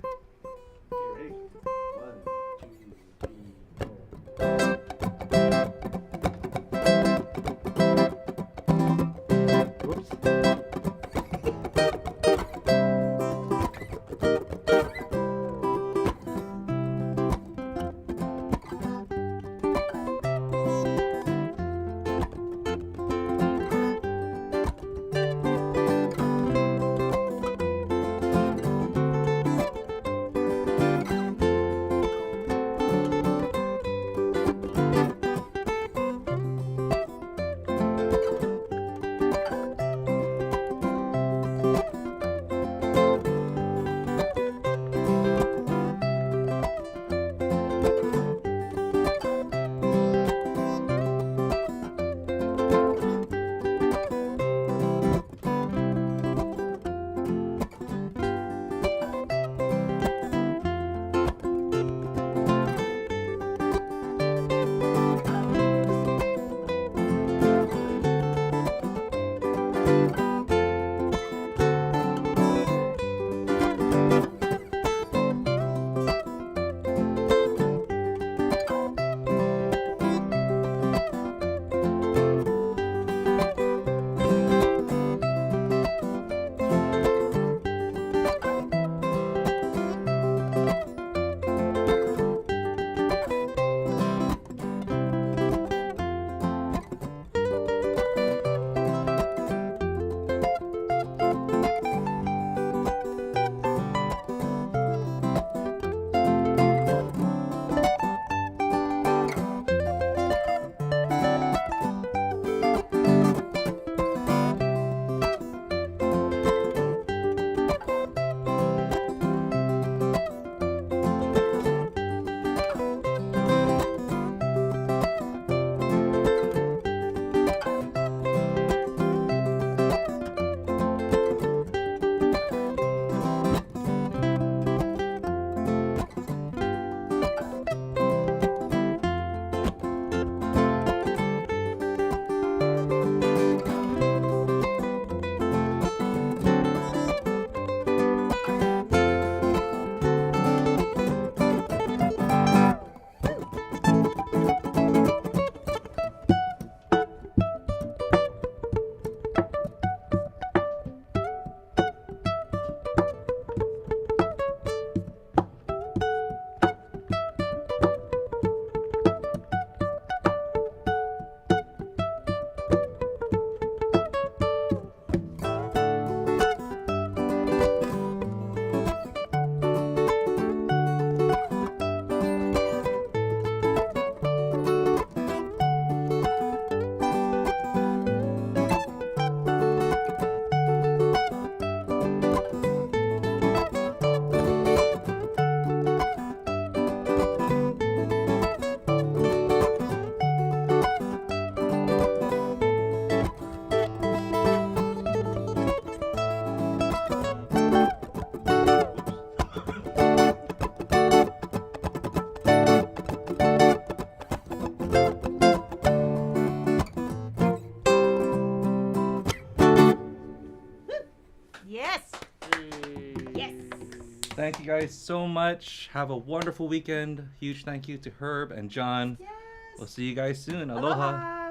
Speaker 2: Thank you guys so much. Have a wonderful weekend. Huge thank you to Herb and John.
Speaker 1: Yes.
Speaker 2: We'll see you guys soon.
Speaker 1: Aloha.